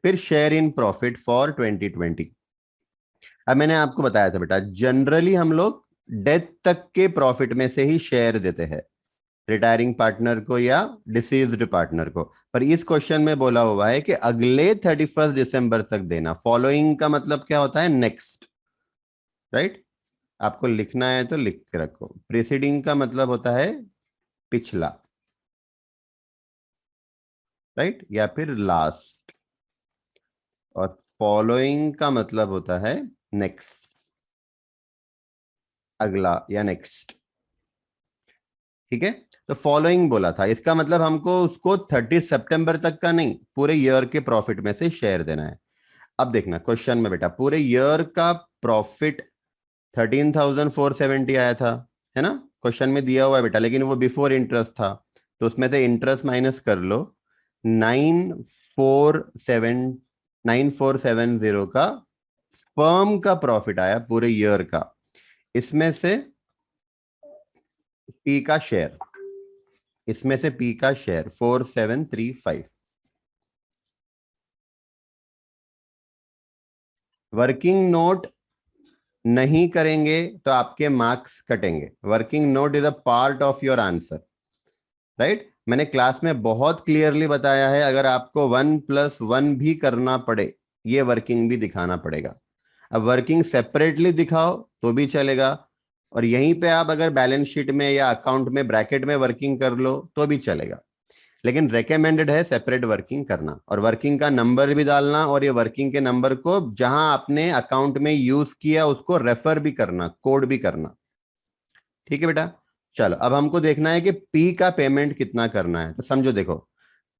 फिर शेयर इन प्रॉफिट फॉर 2020। अब मैंने आपको बताया था बेटा, जनरली हम लोग डेथ तक के प्रॉफिट में से ही शेयर देते हैं, रिटायरिंग पार्टनर को या डिसीज्ड पार्टनर को। पर इस क्वेश्चन में बोला हुआ है कि अगले 31 दिसंबर तक देना। फॉलोइंग का मतलब क्या होता है, नेक्स्ट, राइट। आपको लिखना है तो लिख के रखो। प्रीसीडिंग का मतलब होता है पिछला, राइट, या फिर लास्ट। और फॉलोइंग का मतलब होता है नेक्स्ट, अगला या नेक्स्ट, ठीक है। तो फॉलोइंग बोला था, इसका मतलब हमको उसको 30 सितंबर तक का नहीं, पूरे ईयर के प्रॉफिट में से शेयर देना है। अब देखना क्वेश्चन में बेटा, पूरे ईयर का प्रॉफिट 13,470 आया था, है ना, क्वेश्चन में दिया हुआ है बेटा, लेकिन वो बिफोर इंटरेस्ट था। तो उसमें से इंटरेस्ट माइनस कर लो। 9,470 का फर्म का प्रॉफिट आया पूरे ईयर का। इसमें से पी का शेयर, इसमें से पी का शेयर 4,735। वर्किंग नोट नहीं करेंगे तो आपके मार्क्स कटेंगे। Working note is a part of your answer, right. मैंने क्लास में बहुत क्लियरली बताया है, अगर आपको 1+1 भी करना पड़े, ये वर्किंग भी दिखाना पड़ेगा। अब वर्किंग सेपरेटली दिखाओ तो भी चलेगा, और यहीं पे आप अगर बैलेंस शीट में या अकाउंट में ब्रैकेट में वर्किंग कर लो तो भी चलेगा। लेकिन रेकमेंडेड है सेपरेट वर्किंग करना, और वर्किंग का नंबर भी डालना, और ये वर्किंग के नंबर को जहां आपने अकाउंट में यूज किया उसको रेफर भी करना, कोड भी करना, ठीक है बेटा। चलो, अब हमको देखना है कि पी का पेमेंट कितना करना है। तो समझो, देखो,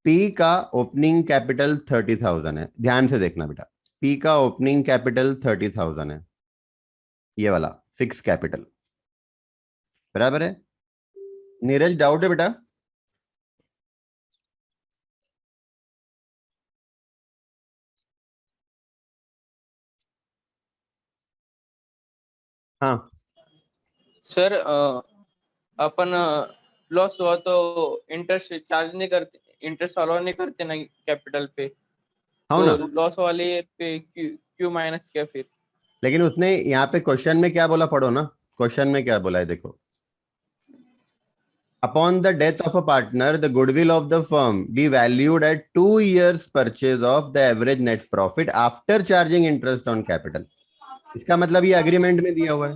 पी का ओपनिंग कैपिटल 30,000 है, ध्यान से देखना बेटा। पी का ओपनिंग कैपिटल 30,000 है, ये वाला फिक्स कैपिटल, बराबर है। नीरज, डाउट है बेटा? हाँ, सर अपन लॉस हुआ तो इंटरेस्ट चार्ज नहीं करते, इंटरेस्ट अलाउ नहीं करते ना कैपिटल पे, हाँ तो ना। लॉस वाले पे क्यू क्यू माइनस क्या फिर? लेकिन उसने यहाँ पे क्वेश्चन में क्या बोला, पढ़ो ना। क्वेश्चन में क्या बोला है, देखो। Upon the death of a partner the goodwill of the firm B valued eight 2 years purchase of the average net profit after charging interest on capital. इसका मतलब ये अग्रीमेंट में दिया हुआ है,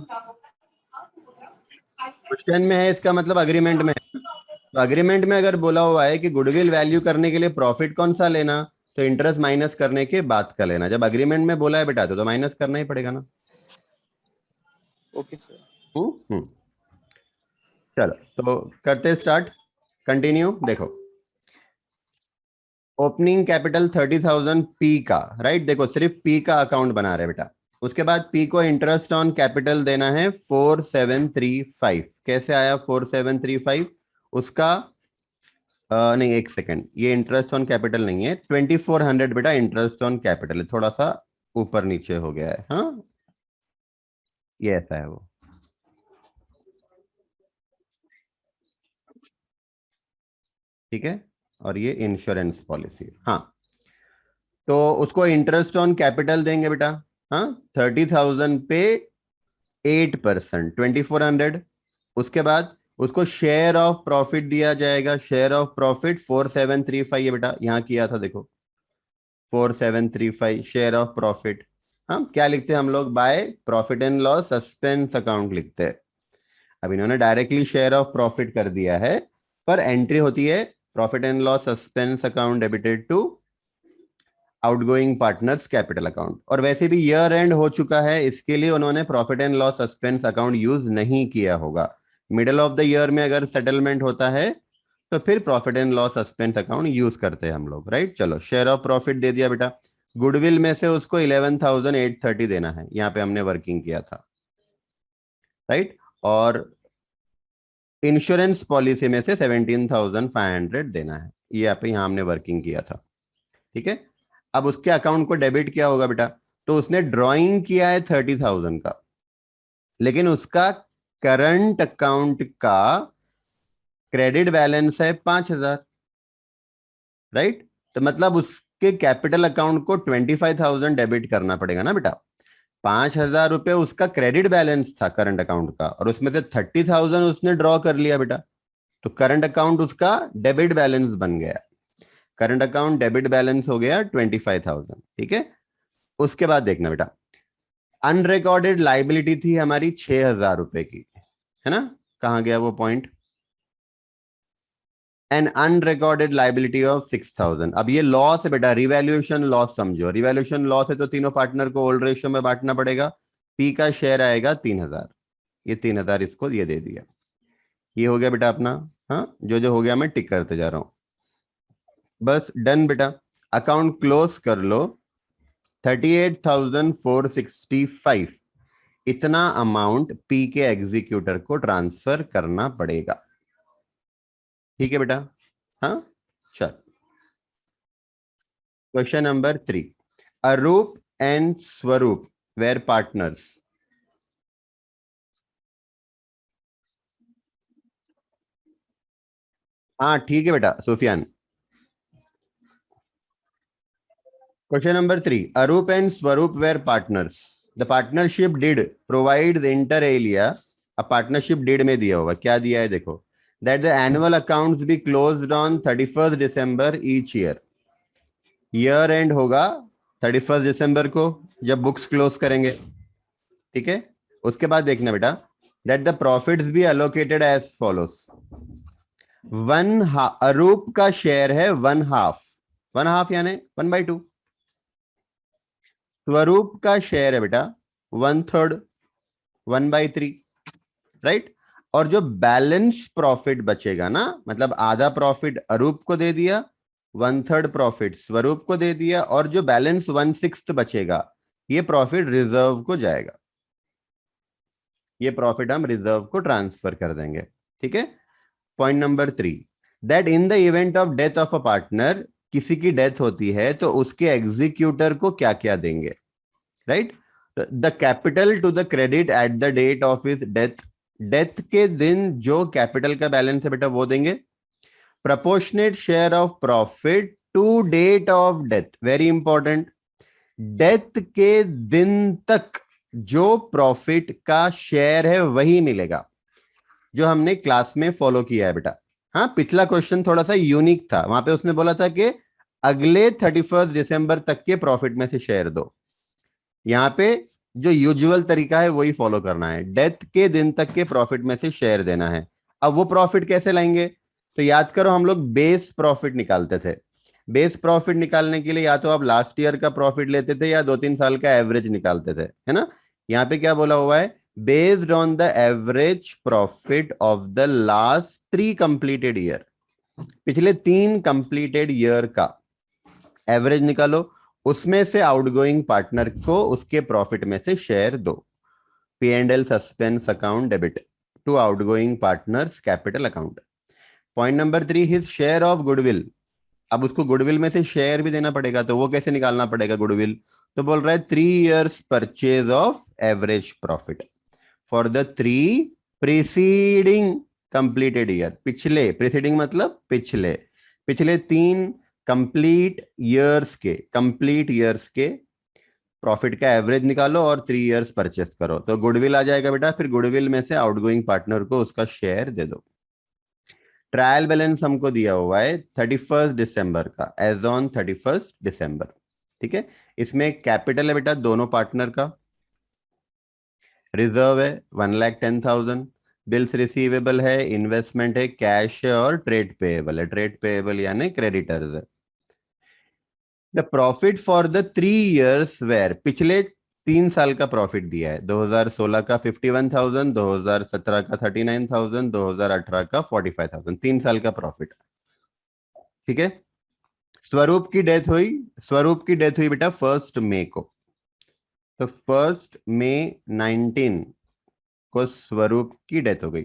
क्वेश्चन में है, इसका मतलब अग्रीमेंट में है। तो अग्रीमेंट में अगर बोला हुआ है कि गुडविल वैल्यू करने के लिए प्रॉफिट कौन सा लेना, तो इंटरेस्ट माइनस करने के बाद का लेना। जब अग्रीमेंट में बोला है बेटा तो माइनस करना ही पड़ेगा ना। Okay sir. हम्म। चलो, तो करते स्टार्ट, कंटिन्यू। देखो, ओपनिंग कैपिटल 30,000 पी का, राइट। देखो, सिर्फ पी का अकाउंट बना रहे बेटा। उसके बाद पी को इंटरेस्ट ऑन कैपिटल देना है 4,735। कैसे आया 4,735? उसका नहीं, एक सेकंड, ये इंटरेस्ट ऑन कैपिटल नहीं है, 2,400 बेटा इंटरेस्ट ऑन कैपिटल है, थोड़ा सा ऊपर नीचे हो गया है। हाँ, ये ऐसा है वो, ठीक है। और ये इंश्योरेंस पॉलिसी, हाँ। तो उसको इंटरेस्ट ऑन कैपिटल देंगे बेटा। हाँ, 30,000 पे 8%, 2400। उसके बाद उसको शेयर ऑफ प्रॉफिट दिया जाएगा, शेयर ऑफ प्रॉफिट 4735 है बेटा, यहां किया था देखो 4735 शेयर ऑफ प्रॉफिट। हम क्या लिखते हैं हम लोग, by profit and loss suspense account लिखते हैं। अब इन्होंने डायरेक्टली शेयर ऑफ प्रॉफिट कर दिया है, पर एंट्री होती है profit and loss suspense account debited to outgoing partners capital account. और वैसे भी ईयर एंड हो चुका है, इसके लिए उन्होंने profit and loss suspense account use नहीं किया होगा। मिडल ऑफ द ईयर में अगर सेटलमेंट होता है तो फिर profit and loss suspense account use करते हैं हम लोग, राइट। चलो शेयर ऑफ प्रॉफिट दे दिया बेटा, गुडविल में से उसको 11,830 देना है, यहाँ पे हमने वर्किंग किया था, राइट। और इंश्योरेंस पॉलिसी में से 17,500 देना है, ये यहाँ पे यहाँ हमने वर्किंग किया था, ठीक है। अब उसके अकाउंट को डेबिट किया होगा बेटा, तो उसने ड्रॉइंग किया है 30,000 का, लेकिन उसका करंट अकाउंट का क्रेडिट बैलेंस है 5,000, राइट। तो मतलब उसके कैपिटल अकाउंट को 25,000 डेबिट करना पड़ेगा ना बेटा। 5,000 रुपए उसका क्रेडिट बैलेंस था करंट अकाउंट का, और उसमें से 30,000 उसने ड्रॉ कर लिया बेटा, तो करंट अकाउंट उसका डेबिट बैलेंस बन गया। करंट अकाउंट डेबिट बैलेंस हो गया 25,000, ठीक है। उसके बाद देखना बेटा, अनरिकॉर्डेड लाइबिलिटी थी हमारी 6,000 रुपए की, है ना। कहां गया वो point, an unrecorded liability of 6,000। अब ये लॉस है बेटा, रिवैल्यूएशन लॉस समझो, रिवैल्यूएशन लॉस है तो तीनों पार्टनर को ओल्ड रेशियो में बांटना पड़ेगा। पी का शेयर आएगा 3,000, ये 3,000 इसको ये दे दिया, ये हो गया बेटा अपना। हाँ, जो जो हो गया मैं टिक करते जा रहा हूं, बस डन बेटा। अकाउंट क्लोज कर लो। 38,465 इतना अमाउंट पी के एग्जीक्यूटर को ट्रांसफर करना पड़ेगा, ठीक है बेटा। हाँ चल, question number 3, Arup and Swarup were partners. हाँ ठीक है बेटा Sufiyan. Question number 3, Arup and Swarup were partners, the partnership deed provides inter alia. अब पार्टनरशिप डिड में दिया होगा, क्या दिया है देखो, that the annual accounts be closed on 31 December each year. Year and होगा 31 दिसंबर को जब बुक्स क्लोज करेंगे, ठीक है। उसके बाद देखना बेटा, that the profits be allocated as follows. Arup का शेयर है 1/2, 1/2 यानी 1/2। स्वरूप का शेयर है बेटा 1/3, 1/3, राइट। और जो बैलेंस प्रॉफिट बचेगा ना, मतलब आधा प्रॉफिट अरूप को दे दिया, 1/3 प्रॉफिट स्वरूप को दे दिया, और जो बैलेंस 1/6 बचेगा ये प्रॉफिट रिजर्व को जाएगा, ये प्रॉफिट हम रिजर्व को ट्रांसफर कर देंगे, ठीक है। Point number 3, that in the event of death of a partner, किसी की डेथ होती है तो उसके एग्जीक्यूटर को क्या क्या देंगे, right. The capital to the credit at the date of his death, death के दिन जो कैपिटल का बैलेंस है बेटा वो देंगे। Proportionate share of profit to date of death, very important, death के दिन तक जो प्रॉफिट का शेयर है वही मिलेगा, जो हमने क्लास में फॉलो किया है बेटा। हाँ, पिछला क्वेश्चन थोड़ा सा यूनिक था, वहां पे उसने बोला था कि अगले 31 दिसंबर तक के प्रॉफिट में से शेयर दो। यहाँ पे जो यूजुअल तरीका है वही फॉलो करना है, डेथ के दिन तक के प्रॉफिट में से शेयर देना है। अब वो प्रॉफिट कैसे लाएंगे, तो याद करो हम लोग बेस प्रॉफिट निकालते थे। बेस प्रॉफिट निकालने के लिए या तो आप लास्ट ईयर का प्रॉफिट लेते थे या 2-3 साल का एवरेज निकालते थे, है ना। यहाँ पे क्या बोला हुआ है, based on the average profit of the last 3 completed year, पिछले 3 कंप्लीटेड ईयर का एवरेज निकालो, उसमें से आउटगोइंग पार्टनर को उसके प्रॉफिट में से शेयर दो। P and L suspense account debit to outgoing partners capital account. Point number 3, his share of goodwill. अब उसको गुडविल में से शेयर भी देना पड़ेगा, तो वो कैसे निकालना पड़ेगा गुडविल, तो बोल रहा है 3 years purchase of average profit for the 3 preceding completed year. पिछले, प्रीसीडिंग मतलब पिछले, पिछले 3 कंप्लीट ईयर्स के प्रॉफिट का एवरेज निकालो और 3 इयर्स परचेस करो, तो गुडविल आ जाएगा बेटा। फिर गुडविल में से आउटगोइंग पार्टनर को उसका शेयर दे दो। ट्रायल बैलेंस हमको दिया हुआ है 31 दिसंबर का, एज ऑन 31 दिसंबर। ठीक है, इसमें कैपिटल है बेटा दोनों पार्टनर का, रिजर्व है 1,10,000, बिल्स रिसीवेबल है, इन्वेस्टमेंट है, कैश है और ट्रेड पेएबल है। ट्रेड पेएबल यानी क्रेडिटर्स है। The profit for the 3 years were, पिछले 3 साल का प्रॉफिट दिया है। 2016 का 51,000, 2017 का 39,000, 2018 का 45,000, 3 साल का प्रॉफिट। ठीक है, स्वरूप की डेथ हुई, स्वरूप की डेथ हुई बेटा 1 मई को, तो 1 मई 19 को स्वरूप की डेथ हो गई।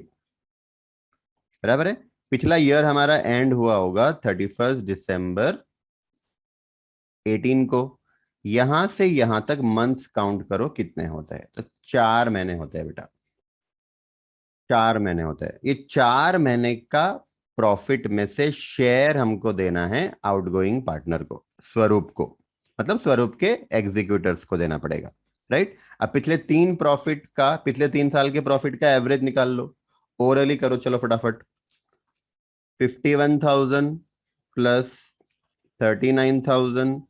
बराबर है। पिछला ईयर हमारा एंड हुआ होगा 31 दिसंबर 18 को। यहां से यहां तक मंथ्स काउंट करो कितने होते हैं, तो 4 महीने होते हैं बेटा, 4 महीने होते हैं। ये 4 महीने का प्रॉफिट में से शेयर हमको देना है आउटगोइंग पार्टनर को, स्वरूप को, मतलब स्वरूप के एग्जीक्यूटर्स को देना पड़ेगा। राइट। अब पिछले 3 साल के प्रॉफिट का एवरेज निकाल लो, ओरली करो, चलो फटाफट। 51,000 प्लस 39,000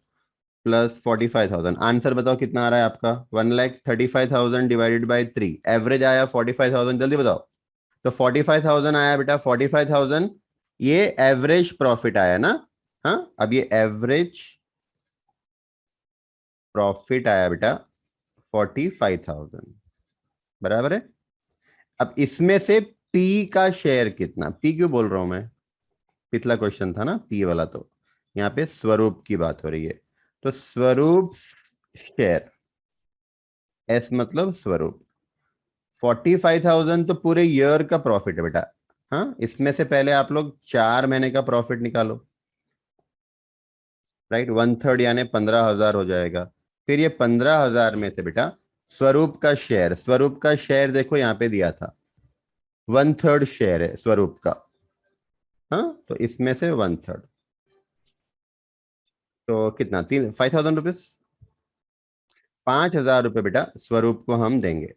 प्लस 45,000, आंसर बताओ कितना आ रहा है आपका? 1,35,000 डिवाइडेड बाई 3, एवरेज आया 45,000, जल्दी बताओ। तो 45,000 आया बेटा, 45,000 ये एवरेज प्रॉफिट आया ना। हाँ, अब ये एवरेज प्रॉफिट आया बेटा 45,000, बराबर है। अब इसमें से पी का शेयर कितना, पी क्यों बोल रहा हूं मैं, पिछला क्वेश्चन था ना पी वाला, तो यहाँ पे स्वरूप की बात हो रही है। तो स्वरूप शेयर, एस मतलब स्वरूप, 45,000 तो पूरे ईयर का प्रॉफिट है बेटा। हाँ, इसमें से पहले आप लोग 4 महीने का प्रॉफिट निकालो। राइट, 1/3 यानी 15,000 हो जाएगा। फिर ये 15,000 में से बेटा स्वरूप का शेयर, स्वरूप का शेयर देखो यहाँ पे दिया था 1/3 शेयर है स्वरूप का। हाँ, तो इसमें से 1/3, तो कितना, 5,000 रुपीज, 5,000 रुपये बेटा स्वरूप को हम देंगे।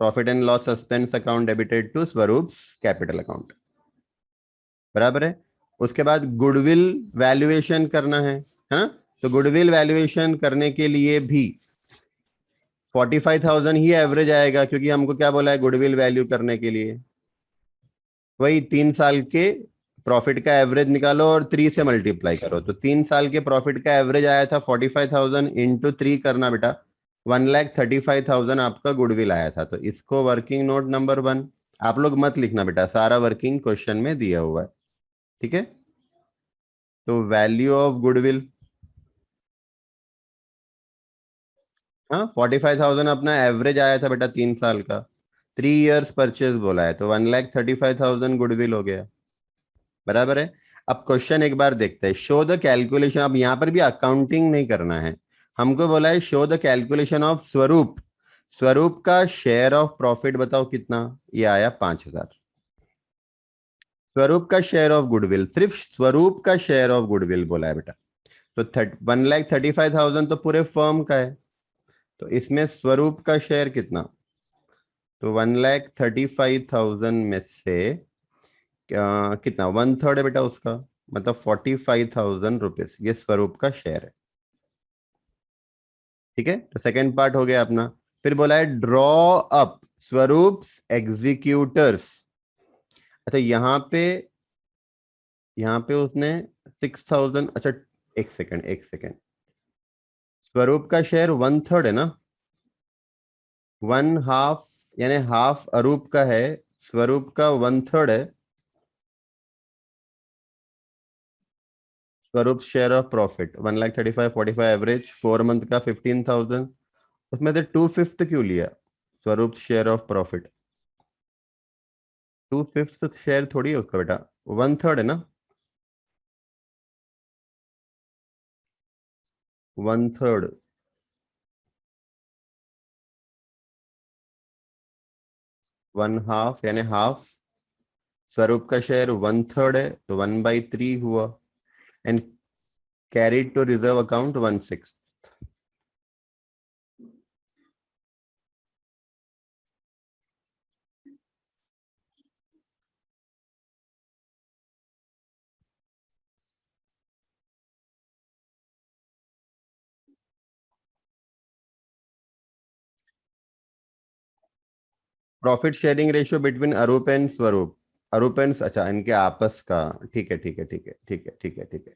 Profit and loss suspense account debited to Swaroop capital account, बराबर है। उसके बाद गुडविल वैल्यूएशन करना है। हाँ, तो गुडविल वैल्यूएशन करने के लिए भी 45,000 ही एवरेज आएगा, क्योंकि हमको क्या बोला है गुडविल वैल्यू करने के लिए, वही 3 साल के प्रॉफिट का एवरेज निकालो और 3 से मल्टीप्लाई करो। तो 3 साल के प्रॉफिट का एवरेज आया था 45,000, इंटू 3 करना बेटा, 1,35,000 आपका गुडविल आया था। तो इसको वर्किंग नोट नंबर 1, आप लोग मत लिखना बेटा, सारा वर्किंग क्वेश्चन में दिया हुआ है। ठीक है, तो वैल्यू ऑफ गुडविल, हाँ 45,000 अपना एवरेज आया था बेटा 3 साल का, 3 इयर्स परचेज बोला है, तो 1,35,000 गुडविल हो गया, बराबर है। अब क्वेश्चन एक बार देखते हैं, शो द कैलकुलेशन। अब यहां पर भी अकाउंटिंग नहीं करना है, हमको बोला है शो द कैलकुलेशन ऑफ स्वरूप, स्वरूप का शेयर ऑफ प्रॉफिट बताओ कितना, ये आया 5,000। स्वरूप का शेयर ऑफ गुडविल, सिर्फ स्वरूप का शेयर ऑफ गुडविल बोला है बेटा, तो 1,35,000 तो पूरे फर्म का है, तो इसमें स्वरूप का शेयर कितना, तो 1,35,000 में से कितना, 1/3 है बेटा उसका, मतलब 45,000 रुपीज ये स्वरूप का शेयर है। ठीक है, तो सेकेंड पार्ट हो गया अपना। फिर बोला है ड्रॉ अप स्वरूप एग्जीक्यूटर्स। अच्छा, यहाँ पे उसने 6,000, अच्छा एक सेकंड, एक सेकंड, स्वरूप का शेयर 1/3 है ना, 1/2 यानी हाफ अरूप का है, स्वरूप का 1/3 है। स्वरूप share of profit 1,35,000, 45 average, 4 month का 15,000, उसमें से 2/5 क्यों लिया, स्वरूप शेयर ऑफ प्रॉफिट 2/5 शेयर थोड़ी है उसका बेटा, 1/3 है ना, 1/3, 1/2 यानी हाफ, स्वरूप का शेयर 1/3 है, तो 1/3 हुआ, and carried to reserve account 1/6। Profit sharing ratio between Arup and Swaroop. Arup and, अच्छा, इनके आपस का, ठीक है ठीक है ठीक है ठीक है ठीक है ठीक है।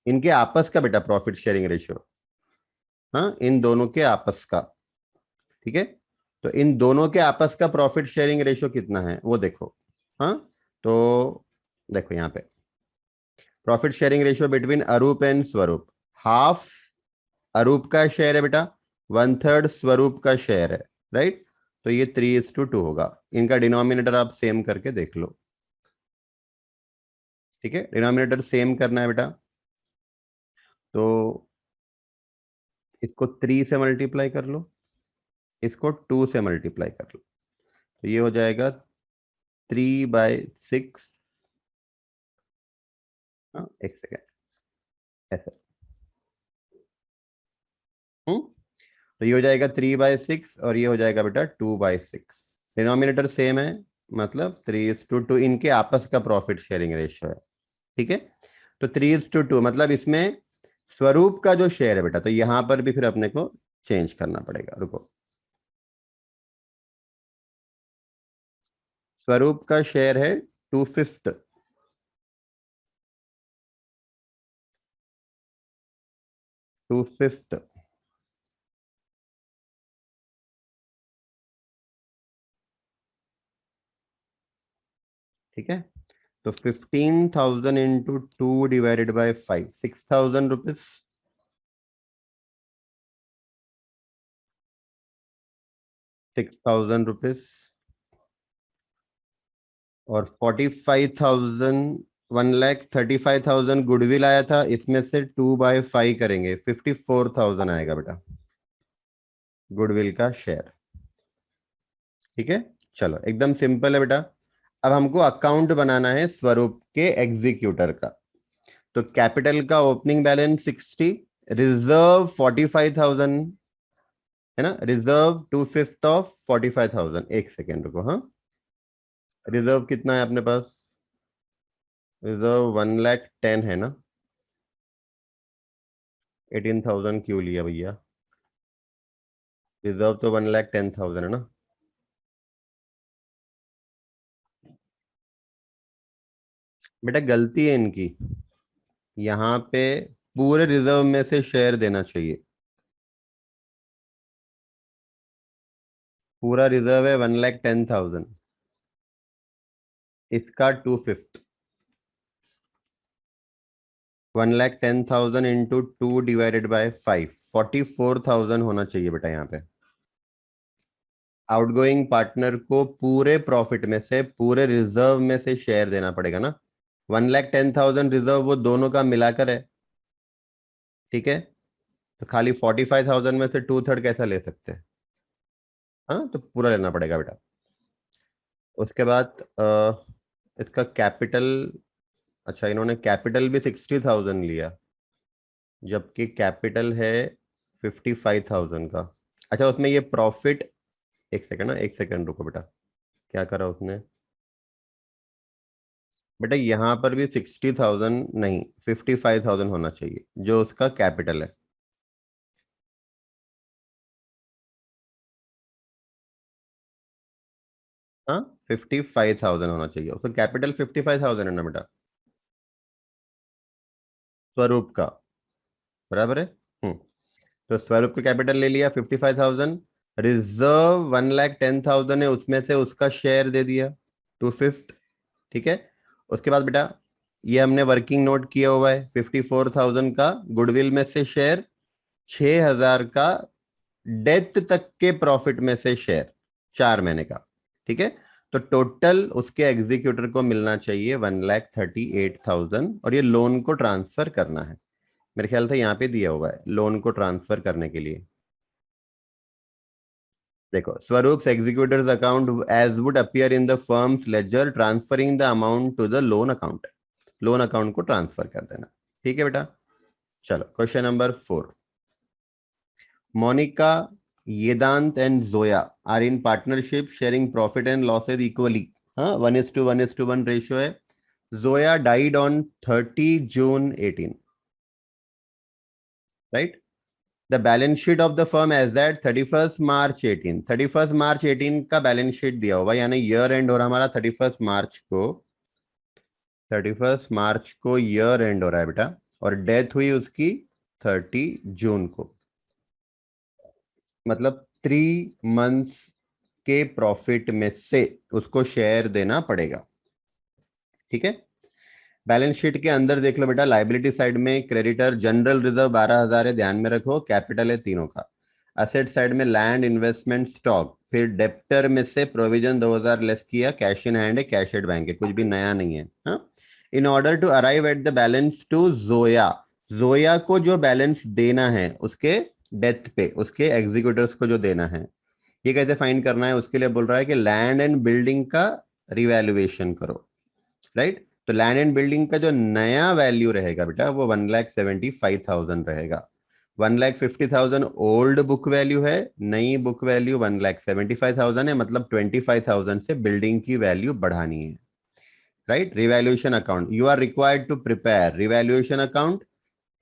इनके आपस का बेटा प्रॉफिट शेयरिंग रेशियो, हाँ, इन दोनों के आपस का, ठीक है। तो इन दोनों के आपस का प्रॉफिट शेयरिंग रेशियो कितना है वो देखो। हाँ, तो देखो यहाँ पे profit sharing ratio between Arup and स्वरूप, हाफ अरूप का शेयर है बेटा, 1/3 स्वरूप का शेयर है, राइट। तो ये 3:2 होगा। इनका डिनोमिनेटर आप सेम करके देख लो, ठीक है, डिनोमिनेटर सेम करना है बेटा। तो इसको 3 से मल्टीप्लाई कर लो, इसको 2 से मल्टीप्लाई कर लो, तो ये हो जाएगा 3/6। हाँ, एक सेकेंड, ऐसा। तो ये हो जाएगा 3/6 और ये हो जाएगा बेटा 2/6। डिनोमिनेटर सेम है, मतलब 3:2 इनके आपस का प्रॉफिट शेयरिंग रेशियो है, ठीक है। तो 3:2 मतलब इसमें स्वरूप का जो शेयर है बेटा, तो यहां पर भी फिर अपने को चेंज करना पड़ेगा, रुको। स्वरूप का शेयर है 2/5, 2/5, ठीक है। तो 15,000 इंटू 2/5, 6,000 रुपीज, 6,000 रुपीज। और 45,000, 1,35,000 गुडविल आया था, इसमें से 2/5 करेंगे, 54,000 आएगा बेटा गुडविल का शेयर, ठीक है। चलो एकदम सिंपल है बेटा। अब हमको अकाउंट बनाना है स्वरूप के एग्जीक्यूटर का। तो कैपिटल का ओपनिंग बैलेंस 60, रिजर्व 45,000 है ना, रिजर्व 2/5 ऑफ 45,000। एक सेकेंड रुको, हाँ, रिजर्व कितना है अपने पास? रिजर्व 1,10,000 है ना, 18,000 क्यों लिया भैया? रिजर्व तो 1,10,000 है ना। बेटा गलती है इनकी, यहाँ पे पूरे रिजर्व में से शेयर देना चाहिए। पूरा रिजर्व है 1,10,000, इसका 2/5, 1,10,000 इंटू 2/5, 44,000 होना चाहिए बेटा यहाँ पे। आउटगोइंग पार्टनर को पूरे प्रॉफिट में से, पूरे रिजर्व में से शेयर देना पड़ेगा ना। 1,10,000 रिजर्व वो दोनों का मिलाकर है, ठीक है। तो खाली 45,000 में से 2/3 कैसा ले सकते हैं? हाँ, तो पूरा लेना पड़ेगा बेटा। उसके बाद इसका कैपिटल, अच्छा इन्होंने कैपिटल भी 60,000 लिया, जबकि कैपिटल है 55,000 का। अच्छा उसमें ये प्रॉफिट, एक सेकंड ना, एक सेकंड रुको बेटा, क्या करा उसने? बेटा यहाँ पर भी 60,000 नहीं, 55,000 होना चाहिए जो उसका कैपिटल है। हाँ, 55,000 होना चाहिए, उसका कैपिटल 55,000 है ना बेटा, स्वरूप का, बराबर है। तो स्वरूप का कैपिटल ले लिया 55,000, रिजर्व 1,10,000 है, उसमें से उसका शेयर दे दिया 2/5, ठीक है। उसके बाद बेटा ये हमने वर्किंग नोट किया हुआ है 54,000 का गुडविल में से शेयर, 6,000 का डेथ तक के प्रॉफिट में से शेयर, 4 महीने का, ठीक है। तो टोटल उसके एग्जीक्यूटर को मिलना चाहिए 1,38,000, और ये लोन को ट्रांसफर करना है। मेरे ख्याल से यहाँ पे दिया हुआ है लोन को ट्रांसफर करने के लिए। देखो, Swarup executors account as would appear in the firm's ledger, transferring the amount to the loan account. Loan account को ट्रांसफर कर देना, ठीक है बेटा। चलो question number 4। Monika, Yedant and Zoya are in partnership sharing profit and losses equally. हाँ, 1:1:1 रेशियो है। Zoya died on 30 June 18, right. The balance sheet of the firm as that 31 का बैलेंस शीट दिया हुआ, यानी ईयर एंड हो रहा हमारा 31 मार्च को ईयर एंड हो रहा है बेटा, और डेथ हुई उसकी 30 जून को, मतलब 3 मंथ्स के प्रॉफिट में से उसको शेयर देना पड़ेगा। ठीक है, बैलेंस शीट के अंदर देख लो बेटा, लाइबिलिटी साइड में क्रेडिटर जनरल रिजर्व 12,000 है, ध्यान में रखो, कैपिटल है तीनों का। असेट साइड में लैंड, इन्वेस्टमेंट, स्टॉक, फिर डेप्टर में से प्रोविजन 2,000 लेस किया, कैश इन हैंड है, कैश एट बैंक है, कुछ भी नया नहीं है। हाँ, in order to arrive at the balance to Zoya, Zoya को जो बैलेंस देना है उसके डेथ पे, उसके एग्जीक्यूटिव्स को जो देना है, ये कैसे फाइंड करना है, उसके लिए बोल रहा है कि लैंड एंड बिल्डिंग का रिवैल्यूएशन करो। राइट, तो लैंड एंड बिल्डिंग का जो नया वैल्यू रहेगा बेटा वो 1,75,000 रहेगा। 1,50,000 ओल्ड बुक वैल्यू है, नई बुक वैल्यू 1,75,000 है, मतलब 25,000 से बिल्डिंग की वैल्यू बढ़ानी है। Right, revaluation account, you are required to prepare revaluation account,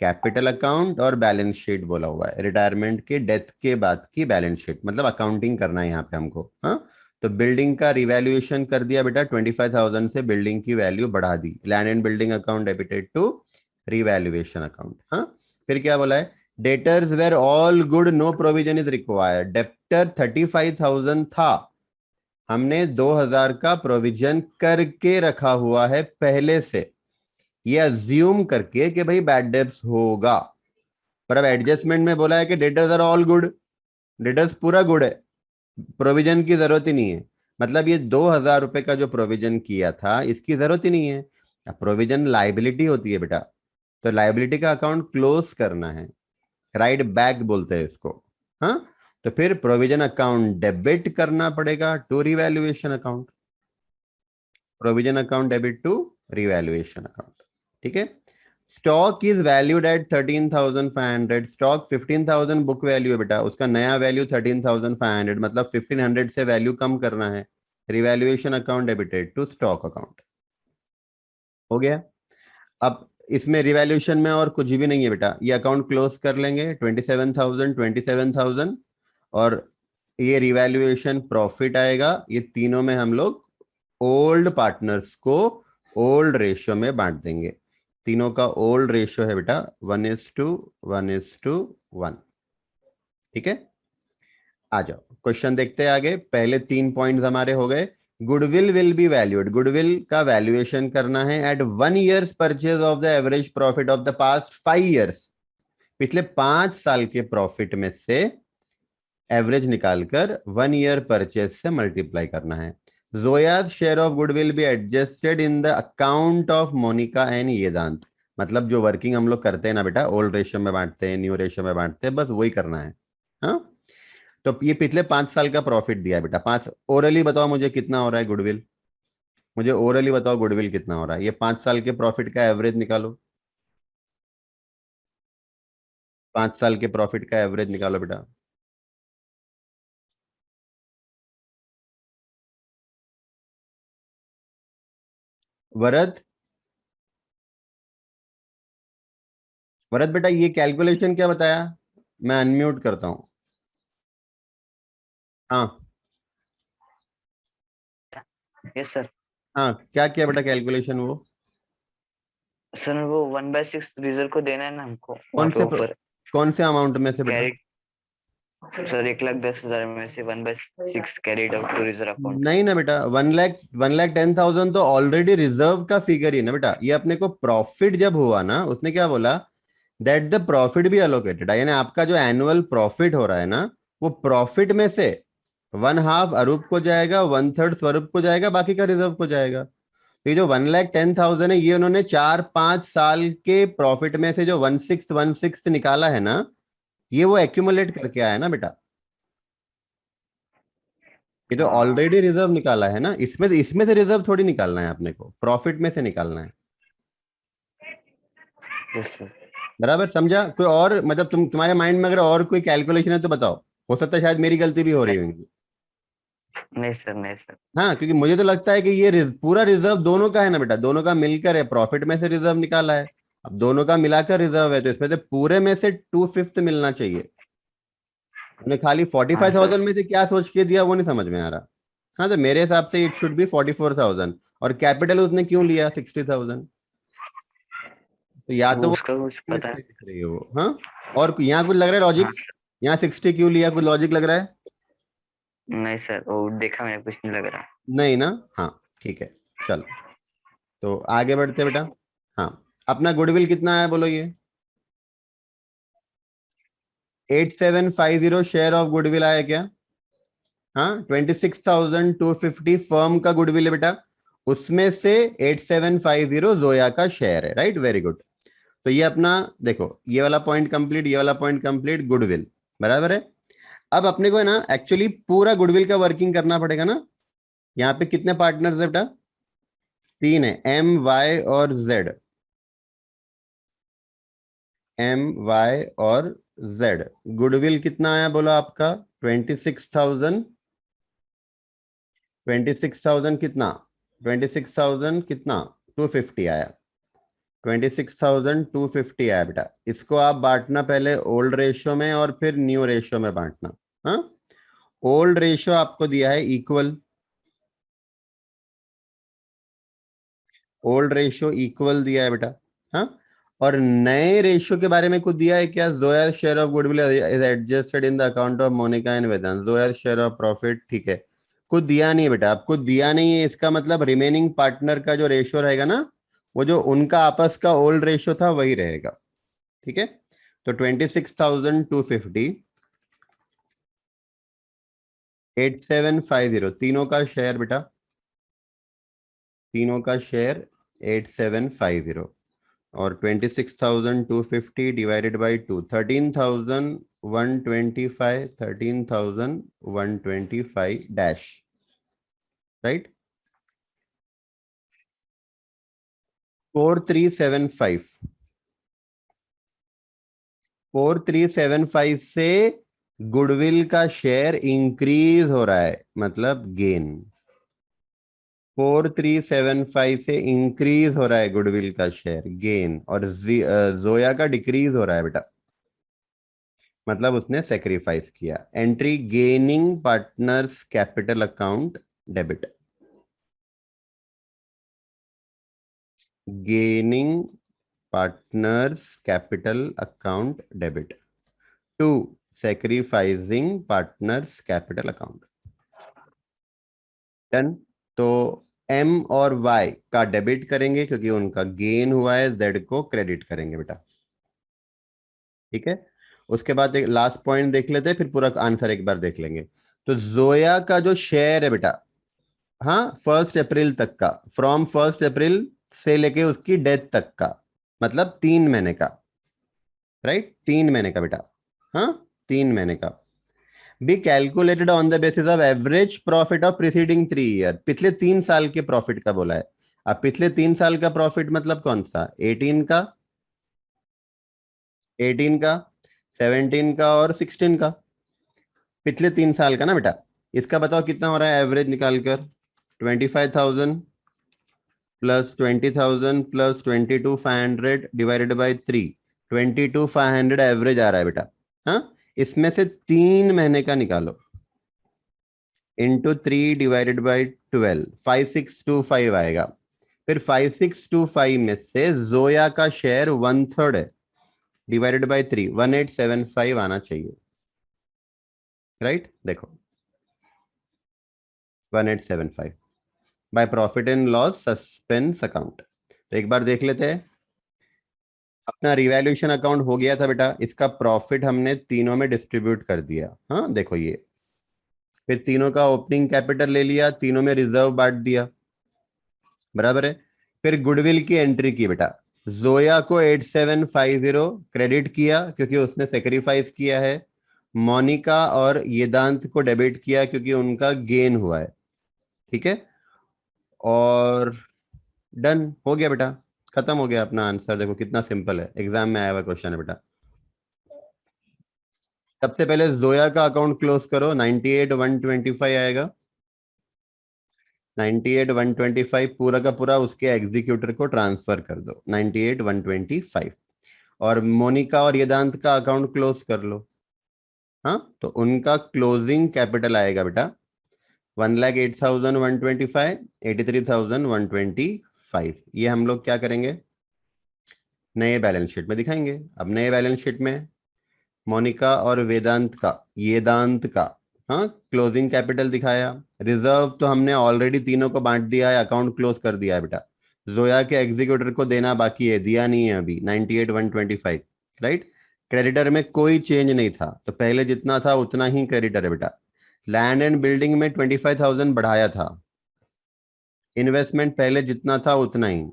capital account और बैलेंस शीट बोला हुआ है, रिटायरमेंट के डेथ के बाद की बैलेंस शीट, मतलब अकाउंटिंग करना है यहाँ पे हमको। हाँ, तो बिल्डिंग का रिवैल्यूएशन कर दिया बेटा, 25,000 से बिल्डिंग की वैल्यू बढ़ा दी, land and building account debited to revaluation account. हाँ, फिर क्या बोला है, debtors were all good, no provision is required, debtor 35,000 था, हमने 2,000 का प्रोविजन करके रखा हुआ है पहले से, ये अज्यूम करके कि भाई बैड डेब्ट्स होगा, पर अब एडजस्टमेंट में बोला है कि debtors are all good, debtors पूरा गुड है, प्रोविजन की जरूरत ही नहीं है, मतलब ये 2,000 रुपए का जो प्रोविजन किया था इसकी जरूरत ही नहीं है। अब प्रोविजन लाइबिलिटी होती है बेटा, तो लाइबिलिटी का अकाउंट क्लोज करना है, राइट बैक बोलते हैं इसको। हाँ, तो फिर प्रोविजन अकाउंट डेबिट करना पड़ेगा to revaluation account, provision account debit to revaluation account. ठीक है, stock is valued at 13,500, stock 15,000 book value है बेटा, उसका नया वैल्यू 13,500, मतलब 1,500 से वैल्यू कम करना है, revaluation account debited to stock account. हो गया। अब इसमें रिवैल्यूएशन में और कुछ भी नहीं है बेटा, ये अकाउंट क्लोज कर लेंगे, 27,000 और ये रिवैल्यूएशन प्रॉफिट आएगा, ये तीनों में हम लोग ओल्ड पार्टनर्स को ओल्ड रेशियो में बांट देंगे, तीनों का ओल्ड रेशियो है बेटा 1:1:1। ठीक है, आ जाओ क्वेश्चन देखते हैं आगे, पहले 3 पॉइंट्स हमारे हो गए। Goodwill will be valued, goodwill का वैल्यूएशन करना है at 1 years purchase of the average profit of the past 5 years, पिछले 5 साल के प्रॉफिट में से एवरेज निकालकर 1 ईयर परचेज से मल्टीप्लाई करना है। Zoya's share of goodwill be adjusted in the account of Monika and Yedant, मतलब जो वर्किंग हम लोग करते हैं ना बेटा, ओल्ड रेशियो में बांटते हैं, न्यू रेशियो में बांटते हैं, बस वही करना है। हाँ, तो ये पिछले 5 साल का प्रॉफिट दिया है बेटा, पांच, ओरली बताओ मुझे कितना हो रहा है गुडविल, मुझे ओरली बताओ गुडविल कितना हो रहा है, ये 5 साल के प्रॉफिट का एवरेज निकालो, 5 साल के प्रॉफिट का एवरेज निकालो बेटा। वरद, वरद बेटा ये कैलकुलेशन क्या बताया, मैं अनम्यूट करता हूँ। हाँ, यस सर। हाँ क्या किया बेटा कैलकुलेशन, वो सर वो 1/6 रिजर्व को देना है ना हमको कौन वहाँ पे से ऊपर कौन से अमाउंट में से बेटा, कैरी। सर 1,10,000 में से 1/6 carried out to reserve account. नहीं ना बेटा, 1,10,000 तो ऑलरेडी रिजर्व का फिगर ही है ना बेटा, ये अपने को प्रॉफिट जब हुआ ना, उसने क्या बोला, दैट द प्रॉफिट भी अलोकेटेड, यानी आपका जो एनुअल प्रॉफिट हो रहा है ना, वो प्रॉफिट में से 1/2 अरूप को जाएगा, 1/3 स्वरूप को जाएगा, बाकी का रिजर्व को जाएगा। तो ये जो 1,10,000 है, ये उन्होंने 4-5 साल के प्रॉफिट में से जो 1/6 निकाला है ना, ये वो एक्यूमुलेट करके आया ना बेटा, ये तो ऑलरेडी रिजर्व निकाला है ना, इसमें से रिजर्व थोड़ी निकालना है अपने को, प्रॉफिट में से निकालना है। Yes sir. बराबर समझा, कोई और मतलब तुम्हारे माइंड में अगर और कोई कैलकुलेशन है तो बताओ, हो सकता है शायद मेरी गलती भी हो रही होगी। नहीं सर, नहीं सर। हाँ, क्योंकि मुझे तो लगता है कि ये पूरा रिजर्व दोनों का है ना बेटा, दोनों का मिलकर है, प्रॉफिट में से रिजर्व निकाला है, अब दोनों का मिलाकर रिजर्व है, तो इसमें से पूरे में से 2/5 मिलना चाहिए। उन्हें खाली 45,000 में से क्या सोच के दिया वो नहीं समझ में आ रहा। हाँ, तो मेरे हिसाब से इट शुड बी 44,000, और कैपिटल उसने क्यों लिया 60,000? तो या तो वो उसका कुछ पता है? मिस्टेक दिख रही है वो। हाँ, और यहाँ कुछ लग रहा है लॉजिक, हाँ यहाँ 60 क्यों लिया, कुछ लॉजिक लग रहा है? नहीं सर, वो देखा मैंने, कुछ नहीं लग रहा। नहीं ना? हाँ, ठीक है, चलो तो आगे बढ़ते बेटा। हाँ, अपना गुडविल कितना है बोलो ये? 8750 शेयर ऑफ गुडविल आया क्या? हाँ, 26,250 फर्म का गुडविल है बेटा, उसमें से 8750 जोया का शेयर है, राइट, वेरी गुड। तो ये अपना देखो, ये वाला पॉइंट कंप्लीट, ये वाला पॉइंट कंप्लीट, गुडविल बराबर है। अब अपने को है ना एक्चुअली पूरा गुडविल का वर्किंग करना पड़ेगा ना। यहाँ पे कितने पार्टनर्स है बेटा? 3 है, एम, वाई और जेड। एम, वाई और जेड। गुडविल कितना आया बोलो आपका? 26,000। 26,000 कितना? 26,000 कितना? 250 आया। 26,250 आया बेटा। इसको आप बांटना पहले ओल्ड रेशियो में और फिर न्यू रेशियो में बांटना। हाँ, ओल्ड रेशियो आपको दिया है इक्वल, ओल्ड रेशियो इक्वल दिया है बेटा। हाँ, और नए रेशियो के बारे में कुछ दिया है क्या? Zoya share of goodwill is adjusted in the account of Monika and Vedant, Zoya share of profit, ठीक है। कुछ दिया नहीं है बेटा, आपको दिया नहीं है, इसका मतलब रिमेनिंग पार्टनर का जो रेशियो रहेगा ना, वो जो उनका आपस का ओल्ड रेशियो था वही रहेगा, ठीक है। तो 26,250, 8750, तीनों का शेयर बेटा, तीनों का शेयर 8750, और 26,250 डिवाइडेड बाई 2, 13,125, 13,125 डैश, राइट। 4375, 4375 से गुडविल का शेयर इंक्रीज हो रहा है, मतलब गेन। 4375 से इंक्रीज हो रहा है गुडविल का शेयर, गेन, और जोया का डिक्रीज हो रहा है बेटा, मतलब उसने सेक्रीफाइस किया। Entry gaining partners capital account debit, gaining partners capital account debit to sacrificing partners capital account, done. तो एम और वाई का डेबिट करेंगे क्योंकि उनका गेन हुआ है, जेड को क्रेडिट करेंगे बेटा, ठीक है। उसके बाद एक लास्ट पॉइंट देख लेते हैं, फिर पूरा आंसर एक बार देख लेंगे। तो जोया का जो शेयर है बेटा, हाँ, 1 अप्रैल तक का, फ्रॉम 1 अप्रैल से लेके उसकी डेथ तक का, मतलब 3 महीने का, राइट, 3 महीने का बेटा। हाँ, 3 महीने का, be calculated on the basis of average profit of preceding 3 year, पिछले 3 साल के प्रॉफिट का बोला है। अब पिछले 3 साल का प्रॉफिट मतलब कौन सा? 18 का, 18 का, 17 का और 16 का, पिछले 3 साल का ना बेटा। इसका बताओ कितना हो रहा है एवरेज निकालकर? 25,000 plus 20,000 plus 22,500 divided by 3, 22,500 average आ रहा है बेटा। हाँ, इसमें से 3 महीने का निकालो, इंटू 3 डिवाइडेड बाई 12, 5625 आएगा। फिर 5625 में से जोया का शेयर 1/3 है, डिवाइडेड बाई 3, 1875 आना चाहिए, राइट। देखो 1875 by profit and loss suspense account. तो एक बार देख लेते हैं, अपना रिवैल्यूएशन अकाउंट हो गया था बेटा, इसका प्रॉफिट हमने तीनों में डिस्ट्रीब्यूट कर दिया। हाँ देखो ये, फिर तीनों का ओपनिंग कैपिटल ले लिया, तीनों में रिजर्व बांट दिया, बराबर है। फिर गुडविल की एंट्री की बेटा, जोया को 8750 क्रेडिट किया क्योंकि उसने सेक्रीफाइस किया है, मोनिका और येदांत को डेबिट किया क्योंकि उनका गेन हुआ है, ठीक है। और डन हो गया बेटा, खत्म हो गया अपना आंसर। देखो कितना सिंपल है, एग्जाम में आया हुआ क्वेश्चन है बेटा। सबसे पहले जोया का अकाउंट क्लोज करो, 98,125 आएगा। 98,125 पूरा का पूरा उसके एग्जीक्यूटर को ट्रांसफर कर दो 98,125, और मोनिका और वेदांत का अकाउंट क्लोज कर लो। हाँ, तो उनका क्लोजिंग कैपिटल आएगा बेटा 1,08,125, 83,125। ये हम लोग क्या करेंगे, नए बैलेंस शीट में दिखाएंगे। अब नए बैलेंस शीट में मोनिका और वेदांत का हाँ क्लोजिंग कैपिटल दिखाया। रिजर्व तो हमने ऑलरेडी तीनों को बांट दिया है, अकाउंट क्लोज कर दिया है बेटा। जोया के एग्जीक्यूटर को देना बाकी है, दिया नहीं है अभी 98,125, राइट। क्रेडिटर में कोई चेंज नहीं था, तो पहले जितना था उतना ही क्रेडिटर है बेटा। लैंड एंड बिल्डिंग में 25,000 बढ़ाया था, इन्वेस्टमेंट पहले जितना था उतना ही।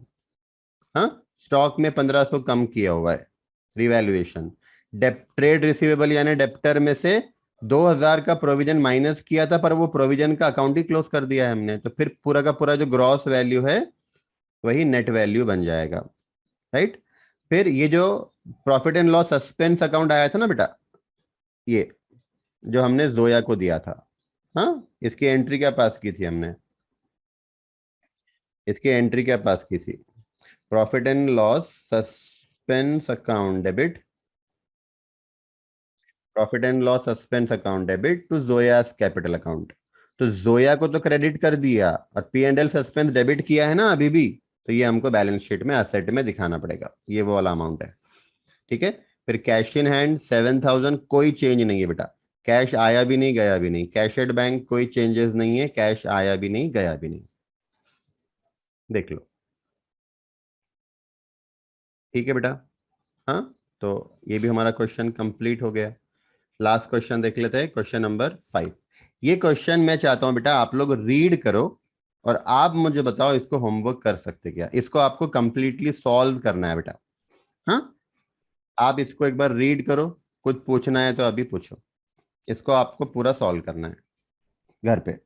हाँ, स्टॉक में 1500 कम किया हुआ है, रिवैल्यूएशन। ट्रेड रिसीवेबल यानी डेप्टर में से 2000 का प्रोविजन माइनस किया था, पर वो प्रोविजन का अकाउंट ही क्लोज कर दिया है हमने, तो फिर पूरा का पूरा जो ग्रॉस वैल्यू है वही नेट वैल्यू बन जाएगा, राइट। फिर ये जो profit and loss suspense account आया था ना बेटा, ये जो हमने जोया को दिया था, हाँ, इसकी एंट्री क्या पास की थी हमने, इसकी एंट्री क्या पास की थी, profit and loss suspense account debit, profit and loss suspense account debit to Zoya's capital account. तो जोया को तो क्रेडिट कर दिया और P and L suspense debit किया है ना अभी भी, तो ये हमको बैलेंस शीट में असेट में दिखाना पड़ेगा, ये वो वाला अमाउंट है, ठीक है। फिर कैश इन हैंड 7,000, कोई चेंज नहीं है बेटा, कैश आया भी नहीं गया भी नहीं, कैश एट बैंक कोई चेंजेस नहीं है, कैश आया भी नहीं गया भी नहीं, देख लो, ठीक है बेटा। हाँ, तो ये भी हमारा क्वेश्चन कंप्लीट हो गया। लास्ट क्वेश्चन देख लेते हैं, क्वेश्चन नंबर 5। ये क्वेश्चन मैं चाहता हूं बेटा आप लोग रीड करो और आप मुझे बताओ इसको होमवर्क कर सकते क्या, इसको आपको कंप्लीटली सॉल्व करना है बेटा। हाँ, आप इसको एक बार रीड करो, कुछ पूछना है तो अभी पूछो, इसको आपको पूरा सॉल्व करना है घर पे।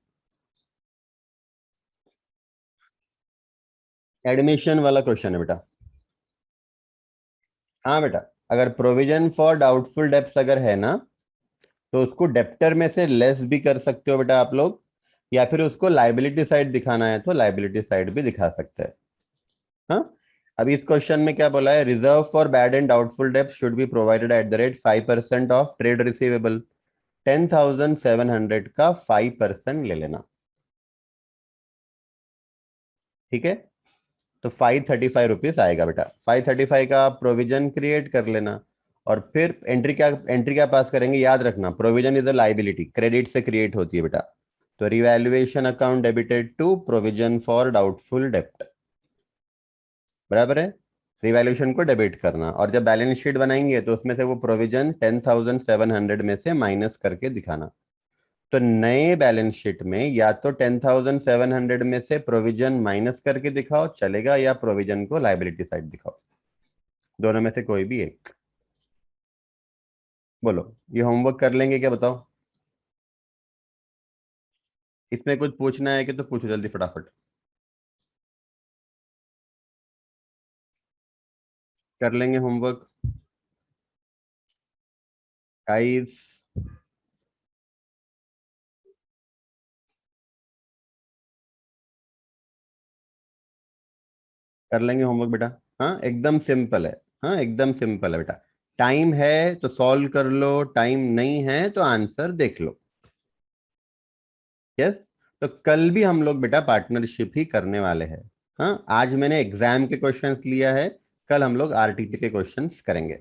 एडमिशन वाला क्वेश्चन है बेटा। हाँ बेटा, अगर प्रोविजन फॉर डाउटफुल डेब्ट्स अगर है ना, तो उसको डेप्टर में से लेस भी कर सकते हो बेटा आप लोग, या फिर उसको लाइबिलिटी साइड दिखाना है तो लाइबिलिटी साइड भी दिखा सकते हैं। हाँ, अभी इस क्वेश्चन में क्या बोला है, reserve for bad and doubtful डेब्ट should be provided at the rate 5% of trade receivable. 10,700 का 5% ले लेना, ठीक है। तो 535 आएगा बेटा, 535 का प्रोविजन क्रिएट कर लेना, और फिर एंट्री क्या पास करेंगे, याद रखना provision is a liability, credit से क्रिएट होती है बेटा, तो revaluation account debited to provision for doubtful डेप्ट, बराबर है। रिवैल्यूएशन को डेबिट करना, और जब बैलेंस शीट बनाएंगे तो उसमें से वो प्रोविजन 10,700 में से माइनस करके दिखाना। तो नए बैलेंस शीट में या तो 10,700 में से प्रोविजन माइनस करके दिखाओ चलेगा, या प्रोविजन को लाइबिलिटी साइड दिखाओ, दोनों में से कोई भी एक। बोलो, ये होमवर्क कर लेंगे क्या, बताओ। इसमें कुछ पूछना है कि तो पूछो जल्दी फटाफट, कर लेंगे होमवर्क गाइस। कर लेंगे होमवर्क बेटा। हाँ, एकदम सिंपल है। हाँ, एकदम सिंपल है बेटा, टाइम है तो सॉल्व कर लो, टाइम नहीं है तो आंसर देख लो। यस, तो कल भी हम लोग बेटा पार्टनरशिप ही करने वाले हैं। हाँ, आज मैंने एग्जाम के क्वेश्चंस लिया है, कल हम लोग आरटीपी के क्वेश्चंस करेंगे,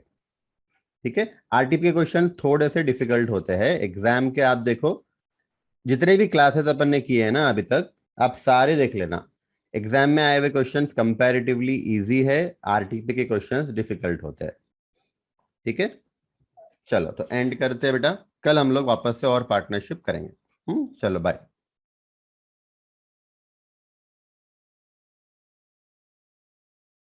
ठीक है। आरटीपी के क्वेश्चन थोड़े से डिफिकल्ट होते हैं एग्जाम के, आप देखो जितने भी क्लासेस अपन ने किए हैं ना अभी तक, आप सारे देख लेना, एग्जाम में आए हुए क्वेश्चंस कंपैरेटिवली इजी है, आरटीपी के क्वेश्चंस डिफिकल्ट होते हैं, ठीक है। चलो, तो एंड करते हैं बेटा, कल हम लोग वापस से और पार्टनरशिप करेंगे। चलो बाय।